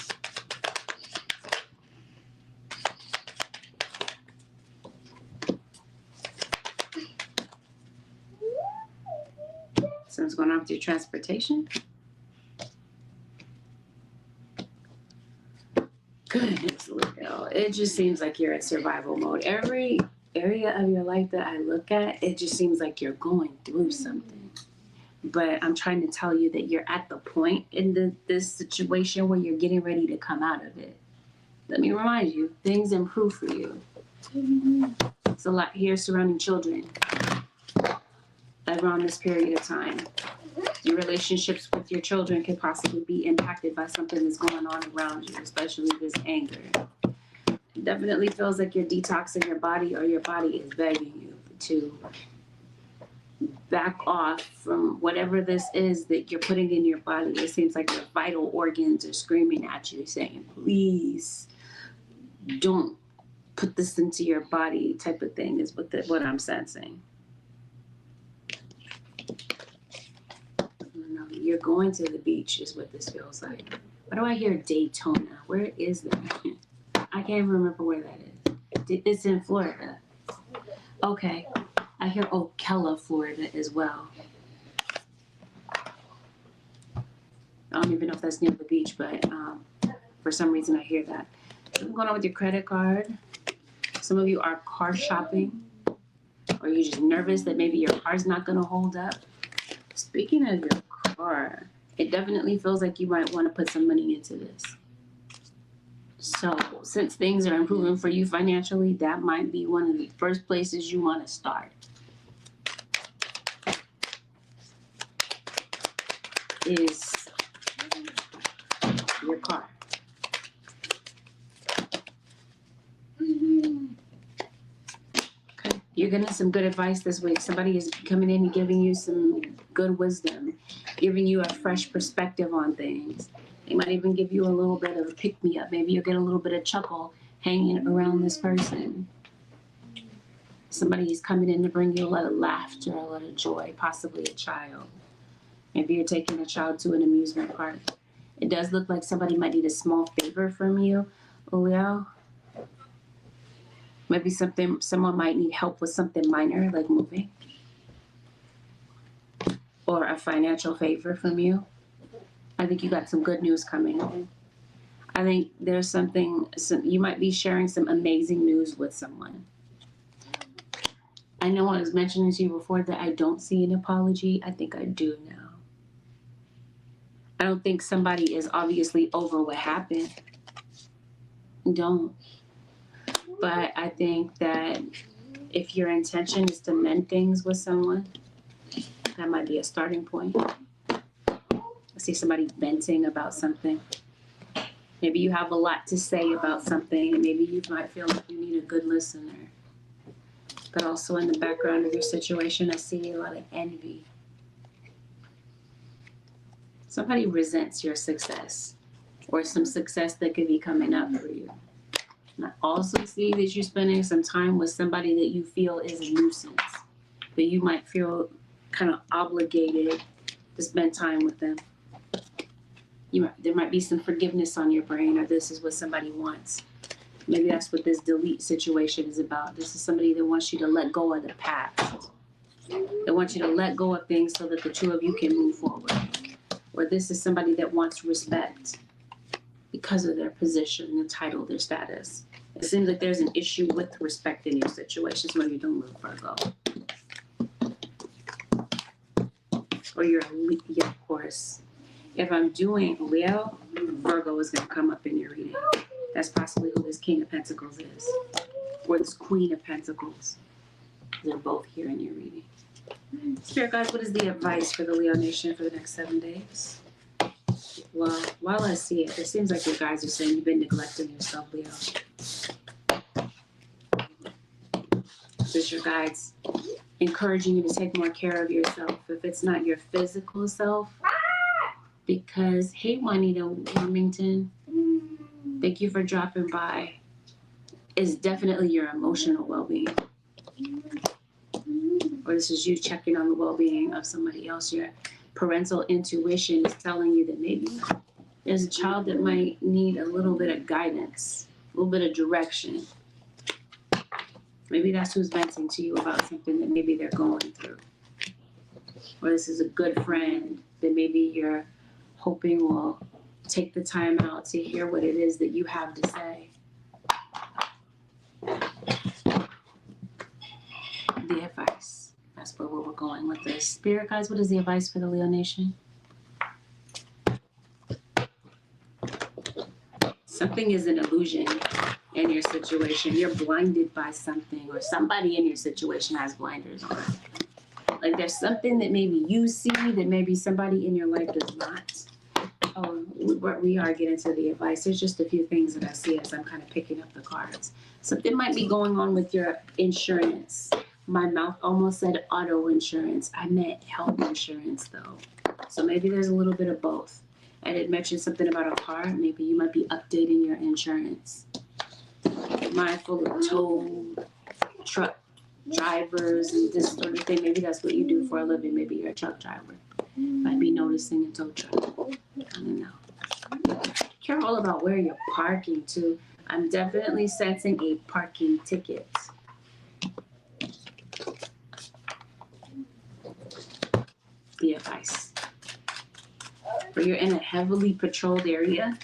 Something's going on with your transportation? Goodness, Leo. It just seems like you're in survival mode. Every area of your life that I look at, it just seems like you're going through something. But I'm trying to tell you that you're at the point in this situation where you're getting ready to come out of it. Let me remind you, things improve for you. It's a lot here surrounding children around this period of time. Your relationships with your children can possibly be impacted by something that's going on around you, especially this anger. It definitely feels like you're detoxing your body, or your body is begging you to back off from whatever this is that you're putting in your body. It seems like your vital organs are screaming at you, saying, please don't put this into your body, type of thing is what I'm sensing. You're going to the beach is what this feels like. Why do I hear Daytona? Where is that? I can't even remember where that is. It's in Florida. Okay. I hear Ocala, Florida as well. I don't even know if that's near the beach, but for some reason I hear that. What's going on with your credit card? Some of you are car shopping, or you're just nervous that maybe your car's not going to hold up. Speaking of your car, it definitely feels like you might want to put some money into this. So since things are improving for you financially, that might be one of the first places you want to start. Is your car. Okay. You're getting some good advice this week. Somebody is coming in and giving you some good wisdom, giving you a fresh perspective on things. They might even give you a little bit of a pick-me-up. Maybe you'll get a little bit of chuckle hanging around this person. Somebody is coming in to bring you a lot of laughter, a lot of joy, possibly a child. Maybe you're taking a child to an amusement park. It does look like somebody might need a small favor from you, Leo. Maybe someone might need help with something minor, like moving. Or a financial favor from you. I think you got some good news coming. I think there's you might be sharing some amazing news with someone. I know I was mentioning to you before that I don't see an apology. I think I do now. I don't think somebody is obviously over what happened. Don't. But I think that if your intention is to mend things with someone, that might be a starting point. I see somebody venting about something. Maybe you have a lot to say about something, and maybe you might feel like you need a good listener. But also in the background of your situation, I see a lot of envy. Somebody resents your success, or some success that could be coming up for you. And I also see that you're spending some time with somebody that you feel is a nuisance, but you might feel kind of obligated to spend time with them. There might be some forgiveness on your brain, or this is what somebody wants. Maybe that's what this delete situation is about. This is somebody that wants you to let go of the past. They want you to let go of things so that the two of you can move forward. Or this is somebody that wants respect because of their position, their title, their status. It seems like there's an issue with respect in your situation. So maybe don't look Virgo. Or you're yeah, of course. If I'm doing Leo, Virgo is going to come up in your reading. That's possibly who this King of Pentacles is. Or this Queen of Pentacles. They're both here in your reading. Spirit guys, what is the advice for the Leo Nation for the next 7 days? Well, while I see it, it seems like you guys are saying you've been neglecting yourself, Leo. This is your guides encouraging you to take more care of yourself. If it's not your physical self, because, hey, Juanita Wilmington, thank you for dropping by. It's definitely your emotional well-being. Or this is you checking on the well-being of somebody else. Your parental intuition is telling you that maybe there's a child that might need a little bit of guidance, a little bit of direction. Maybe that's who's venting to you about something that maybe they're going through. Or this is a good friend that maybe you're hoping will take the time out to hear what it is that you have to say. The advice. That's where we're going with this. Spirit guys, what is the advice for the Leo Nation? Something is an illusion in your situation. You're blinded by something, or somebody in your situation has blinders on. Like there's something that maybe you see that maybe somebody in your life does not. Oh, we are getting to the advice. There's just a few things that I see as I'm kind of picking up the cards. Something might be going on with your insurance. My mouth almost said auto insurance. I meant health insurance though. So maybe there's a little bit of both. I did mention something about a car. Maybe you might be updating your insurance. Mindful of tow truck drivers and this sort of thing. Maybe that's what you do for a living. Maybe you're a truck driver. Might be noticing a tow truck. I don't know. Careful about where you're parking too. I'm definitely sensing a parking ticket. The advice. Or you're in a heavily patrolled area.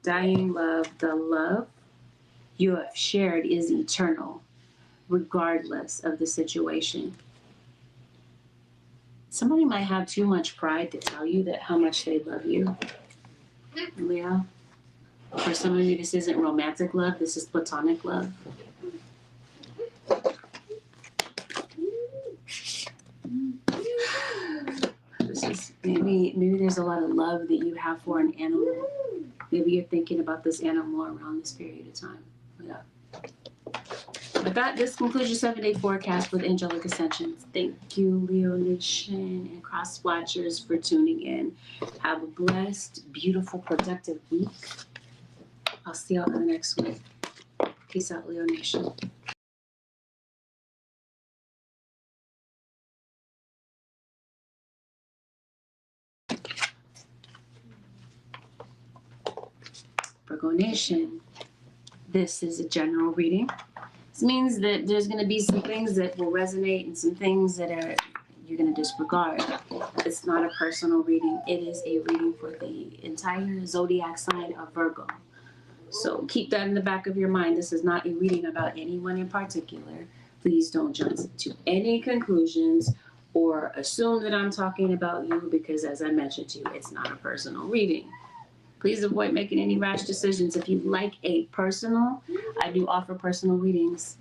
Dying love, the love you have shared is eternal, regardless of the situation. Somebody might have too much pride to tell you that how much they love you, Leo. For some of you, this isn't romantic love, this is platonic love. This is maybe there's a lot of love that you have for an animal. Maybe you're thinking about this animal around this period of time. Yeah. With that, this concludes your 7-day forecast with Angelic Ascensions. Thank you, Leo Nation and Cross Watchers, for tuning in. Have a blessed, beautiful, productive week. I'll see y'all in the next week. Peace out, Leo Nation. Virgo Nation, this is a general reading. This means that there's going to be some things that will resonate and some things that you're going to disregard. It's not a personal reading. It is a reading for the entire zodiac sign of Virgo. So keep that in the back of your mind. This is not a reading about anyone in particular. Please don't jump to any conclusions or assume that I'm talking about you, because as I mentioned to you, it's not a personal reading. Please avoid making any rash decisions. If you like a personal, I do offer personal readings.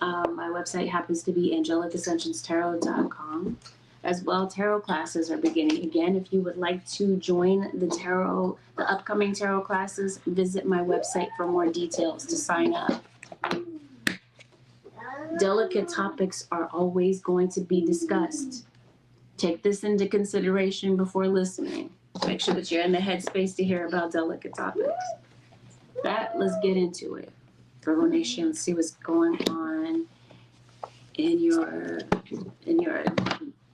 My website happens to be AngelicAscentionsTarot.com. As well, tarot classes are beginning again. If you would like to join the upcoming tarot classes, visit my website for more details to sign up. Delicate topics are always going to be discussed. Take this into consideration before listening. Make sure that you're in the headspace to hear about delicate topics. Let's get into it. Virgo Nation, let's see what's going on in your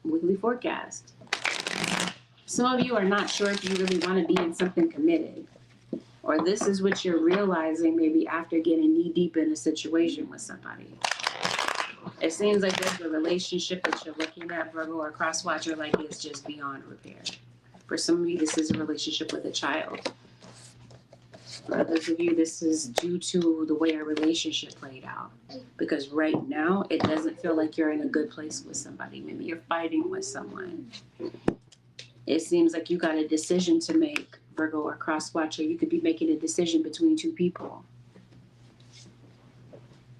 weekly forecast. Some of you are not sure if you really want to be in something committed, or this is what you're realizing maybe after getting knee deep in a situation with somebody. It seems like there's a relationship that you're looking at, Virgo or cross-watcher, like it's just beyond repair. For some of you, this is a relationship with a child. For others of you, this is due to the way our relationship played out. Because right now, it doesn't feel like you're in a good place with somebody. Maybe you're fighting with someone. It seems like you got a decision to make, Virgo or cross-watcher. You could be making a decision between two people.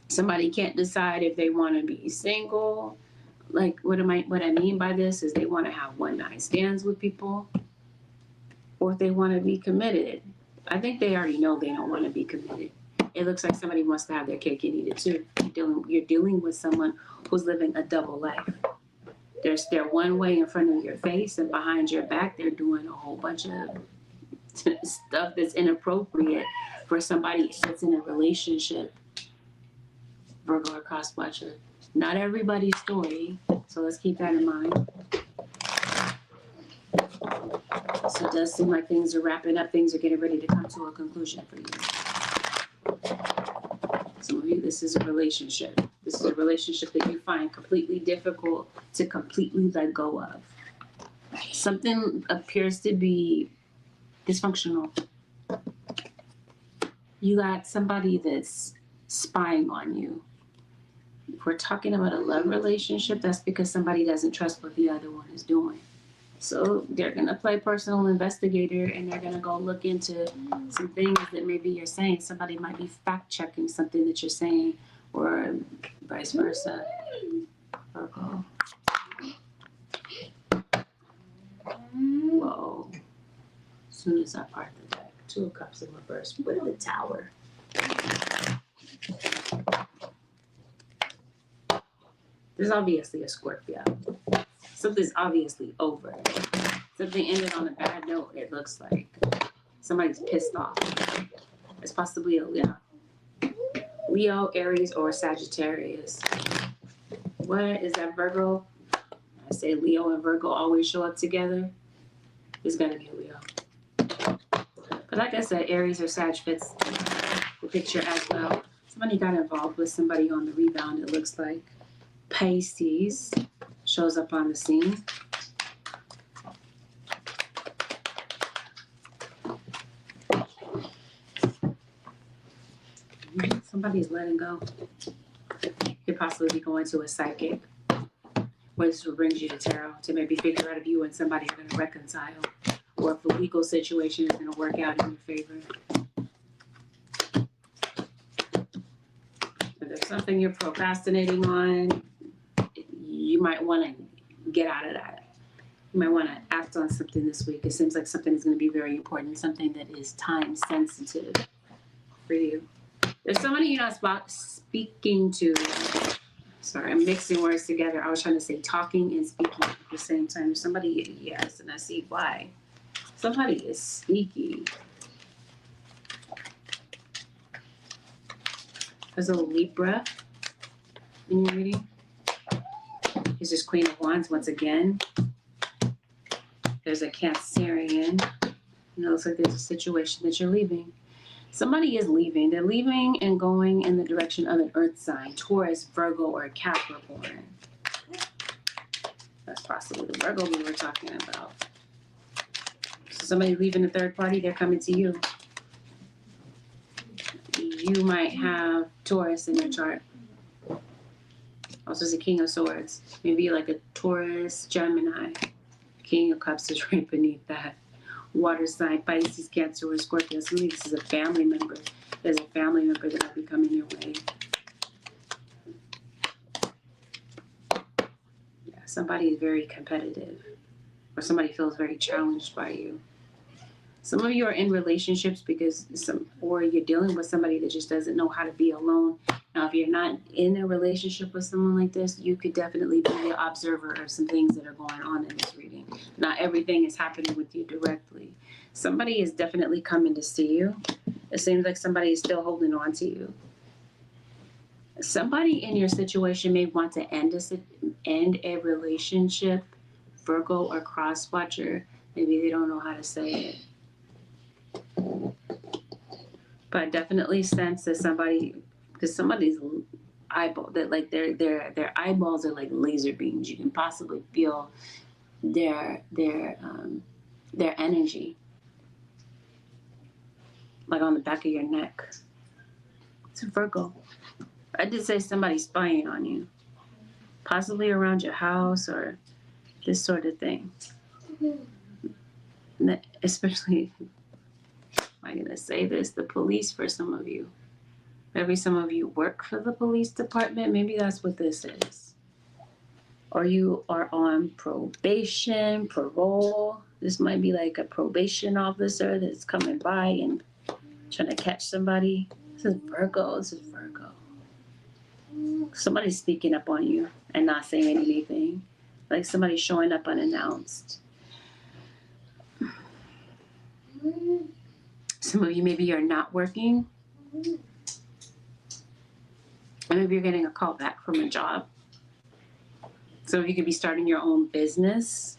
Somebody can't decide if they want to be single. Like, what I mean by this is they want to have one-night stands with people, or if they want to be committed. I think they already know they don't want to be committed. It looks like somebody wants to have their cake and eat it too. You're dealing with someone who's living a double life. They're one way in front of your face, and behind your back, they're doing a whole bunch of stuff that's inappropriate for somebody that's in a relationship. Virgo or cross-watcher. Not everybody's story, so let's keep that in mind. So it does seem like things are wrapping up. Things are getting ready to come to a conclusion for you. Some of you, this is a relationship. This is a relationship that you find completely difficult to completely let go of. Something appears to be dysfunctional. You got somebody that's spying on you. If we're talking about a love relationship, that's because somebody doesn't trust what the other one is doing. So they're going to play personal investigator, and they're going to go look into some things that maybe you're saying. Somebody might be fact-checking something that you're saying, or vice versa. Virgo. Whoa. As soon as I part the deck, 2 of Cups in reverse with the Tower. There's obviously a Scorpio. Something's obviously over. Something ended on a bad note, it looks like. Somebody's pissed off. It's possibly a Leo, Aries, or Sagittarius. What is that, Virgo? I say Leo and Virgo always show up together. It's gonna be a Leo. But like I said, Aries or Sag fits the picture as well. Somebody got involved with somebody on the rebound, it looks like. Pisces shows up on the scene. Somebody's letting go. Could possibly be going to a psychic, which brings you to tarot to maybe figure out if you and somebody are going to reconcile, or if the legal situation is going to work out in your favor. If there's something you're procrastinating on, you might want to get out of that. You might want to act on something this week. It seems like something is going to be very important, something that is time sensitive for you. There's somebody you're not speaking to. Sorry, I'm mixing words together. I was trying to say talking and speaking at the same time. There's somebody, yes, and I see why. Somebody is sneaky. There's a Libra in your reading. There's this Queen of Wands once again. There's a Cancerian. And it looks like there's a situation that you're leaving. Somebody is leaving. They're leaving and going in the direction of an earth sign, Taurus, Virgo, or Capricorn. That's possibly the Virgo we were talking about. So somebody leaving a third party, they're coming to you. You might have Taurus in your chart. Also, it's a King of Swords. Maybe like a Taurus, Gemini. King of Cups is right beneath that. Water sign, Pisces, Cancer, or Scorpio. So maybe this is a family member. There's a family member that might be coming your way. Yes, somebody is very competitive, or somebody feels very challenged by you. Some of you are in relationships because or you're dealing with somebody that just doesn't know how to be alone. Now, if you're not in a relationship with someone like this, you could definitely be the observer of some things that are going on in this reading. Not everything is happening with you directly. Somebody is definitely coming to see you. It seems like somebody is still holding on to you. Somebody in your situation may want to end a relationship, Virgo or cross-watcher. Maybe they don't know how to say it. But I definitely sense that somebody's eyeball, that like their eyeballs are like laser beams. You can possibly feel their energy, like on the back of your neck. It's a Virgo. I did say somebody's spying on you, possibly around your house or this sort of thing. Especially, I'm going to say this, the police for some of you. Maybe some of you work for the police department. Maybe that's what this is. Or you are on probation, parole. This might be like a probation officer that's coming by and trying to catch somebody. This is Virgo. Somebody's speaking up on you and not saying anything. Like somebody's showing up unannounced. Some of you, maybe you're not working. Or maybe you're getting a call back from a job. Some of you could be starting your own business.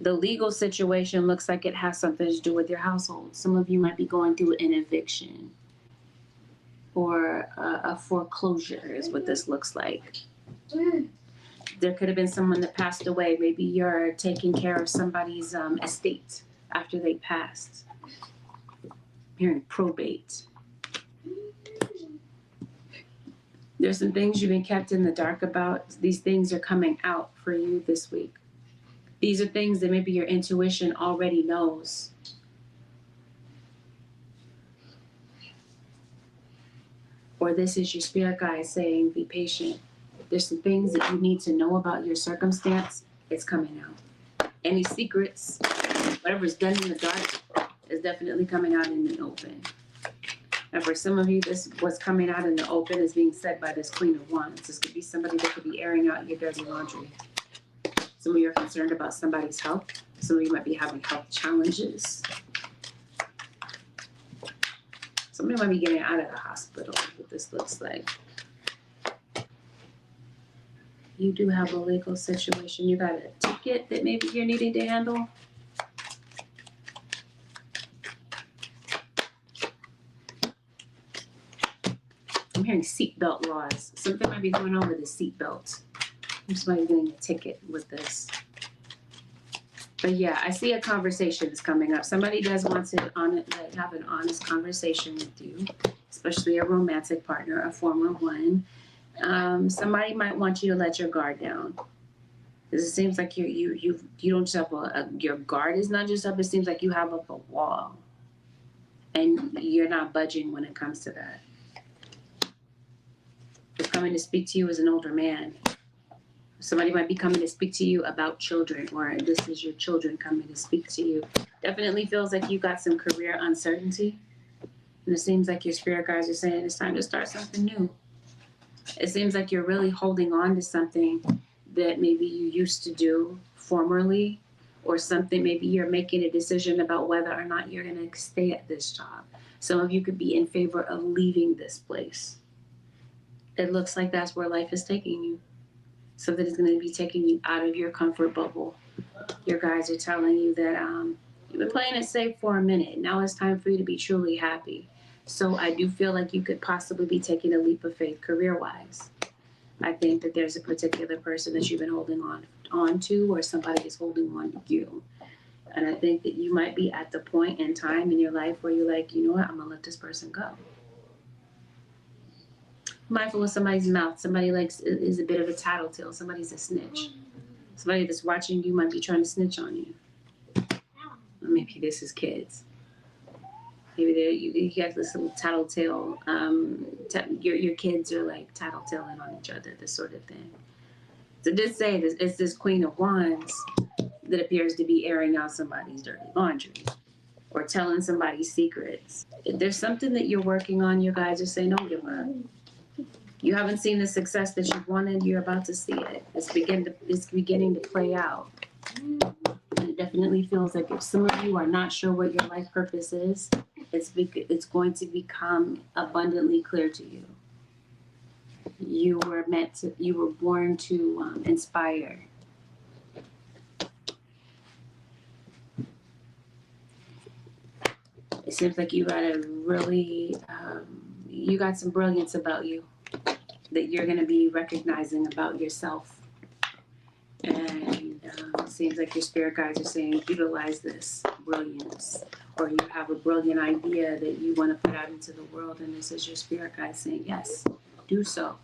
The legal situation looks like it has something to do with your household. Some of you might be going through an eviction or a foreclosure is what this looks like. There could have been someone that passed away. Maybe you're taking care of somebody's estate after they passed. You're in probate. There's some things you've been kept in the dark about. These things are coming out for you this week. These are things that maybe your intuition already knows. Or this is your spirit guide saying, be patient. There's some things that you need to know about your circumstance. It's coming out. Any secrets, whatever's done in the dark is definitely coming out in the open. And for some of you, this what's coming out in the open is being said by this Queen of Wands. This could be somebody that could be airing out your dirty laundry. Some of you are concerned about somebody's health. Some of you might be having health challenges. Somebody might be getting out of the hospital, what this looks like. You do have a legal situation. You got a ticket that maybe you're needing to handle. I'm hearing seatbelt laws. Something might be going on with a seatbelt. Somebody's getting a ticket with this. But yeah, I see a conversation is coming up. Somebody does want to have an honest conversation with you, especially a romantic partner, a former one. Somebody might want you to let your guard down. Because it seems like you don't just have your guard is not just up. It seems like you have up a wall, and you're not budging when it comes to that. Who's coming to speak to you as an older man. Somebody might be coming to speak to you about children, or this is your children coming to speak to you. Definitely feels like you got some career uncertainty. And it seems like your spirit guides are saying it's time to start something new. It seems like you're really holding on to something that maybe you used to do formerly, or something, maybe you're making a decision about whether or not you're going to stay at this job. Some of you could be in favor of leaving this place. It looks like that's where life is taking you. Something is going to be taking you out of your comfort bubble. Your guides are telling you that you've been playing it safe for a minute. Now it's time for you to be truly happy. So I do feel like you could possibly be taking a leap of faith career-wise. I think that there's a particular person that you've been holding on to, or somebody is holding on to you. And I think that you might be at the point in time in your life where you're like, you know what, I'm going to let this person go. Mindful of somebody's mouth. Somebody is a bit of a tattletale. Somebody's a snitch. Somebody that's watching you might be trying to snitch on you. Or maybe this is kids. Maybe you got this little tattletale. Your kids are like tattletaling on each other, this sort of thing. So just say this, it's this Queen of Wands that appears to be airing out somebody's dirty laundry or telling somebody's secrets. If there's something that you're working on, you guys are saying, don't give up. You haven't seen the success that you wanted, you're about to see it. It's beginning to play out. And it definitely feels like if some of you are not sure what your life purpose is, it's going to become abundantly clear to you. You were born to inspire. It seems like you got you got some brilliance about you that you're going to be recognizing about yourself. And it seems like your spirit guides are saying, utilize this brilliance, or you have a brilliant idea that you want to put out into the world. And this is your spirit guide saying, yes, do so.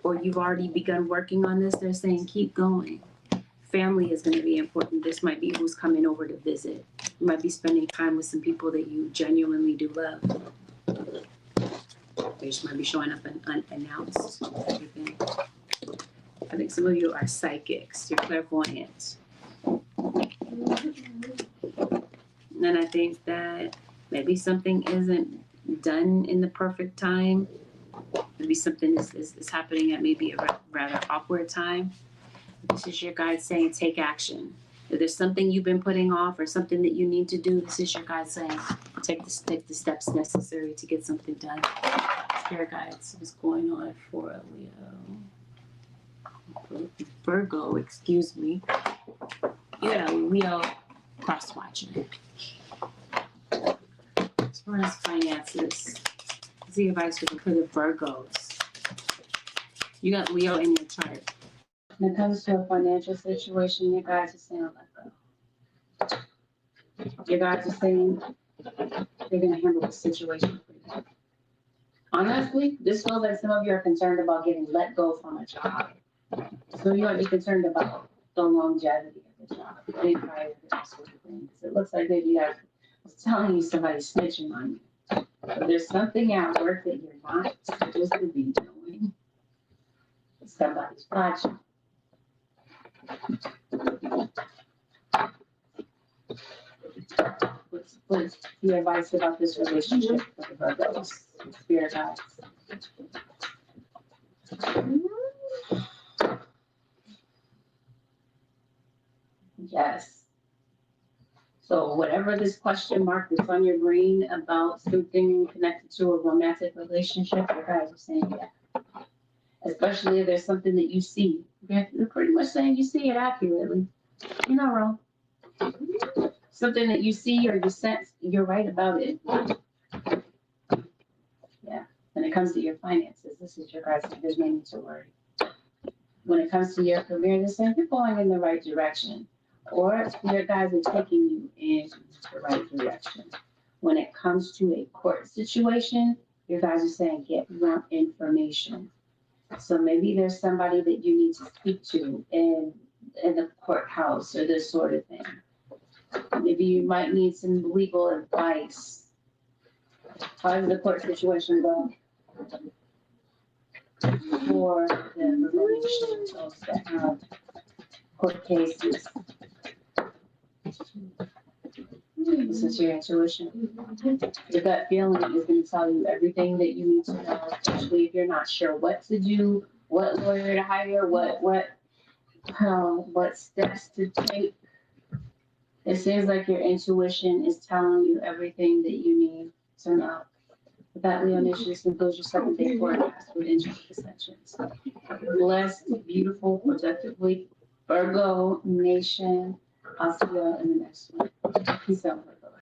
Or you've already begun working on this. They're saying, keep going. Family is going to be important. This might be who's coming over to visit. You might be spending time with some people that you genuinely do love. They just might be showing up unannounced. Everything. I think some of you are psychics. You're clairvoyant. And I think that maybe something isn't done in the perfect time. Maybe something is happening at maybe a rather awkward time. This is your guide saying, take action. If there's something you've been putting off or something that you need to do, this is your guide saying, take the steps necessary to get something done. Spirit guides, what's going on for a Virgo, excuse me. You got a Leo cross-watcher. As far as finances, the advice for the Virgos. You got Leo in your chart. When it comes to a financial situation, your guys are saying let go. Your guys are saying they're going to handle the situation for you. Honestly, this feels like some of you are concerned about getting let go from a job. So you might be concerned about the longevity of the job, any prior to that sort of thing. Because it looks like maybe I was telling you somebody's snitching on you. But there's something at work that you're not supposed to be doing. Somebody's watching. What's the advice about this relationship with the Virgos, spirit guides? Yes. So whatever this question mark that's on your brain about something connected to a romantic relationship, your guys are saying yeah. Especially if there's something that you see. They're pretty much saying you see it accurately. You're not wrong. Something that you see or you sense, you're right about it. Yeah. When it comes to your finances, this is your guys. There's no need to worry. When it comes to your career, they're saying you're going in the right direction. Or your guys are taking you in the right direction. When it comes to a court situation, your guys are saying get more information. So maybe there's somebody that you need to speak to in the courthouse or this sort of thing. Maybe you might need some legal advice. How does the court situation go? For the relationships that have court cases. This is your intuition. Your gut feeling is going to tell you everything that you need to know, especially if you're not sure what to do, what lawyer to hire, what steps to take. It seems like your intuition is telling you everything that you need to know. With that, Leo Nation concludes your 7-day forecast with Angelic Ascensions. Blessed, beautiful, productively, Virgo Nation. I'll see you in the next one. Peace out.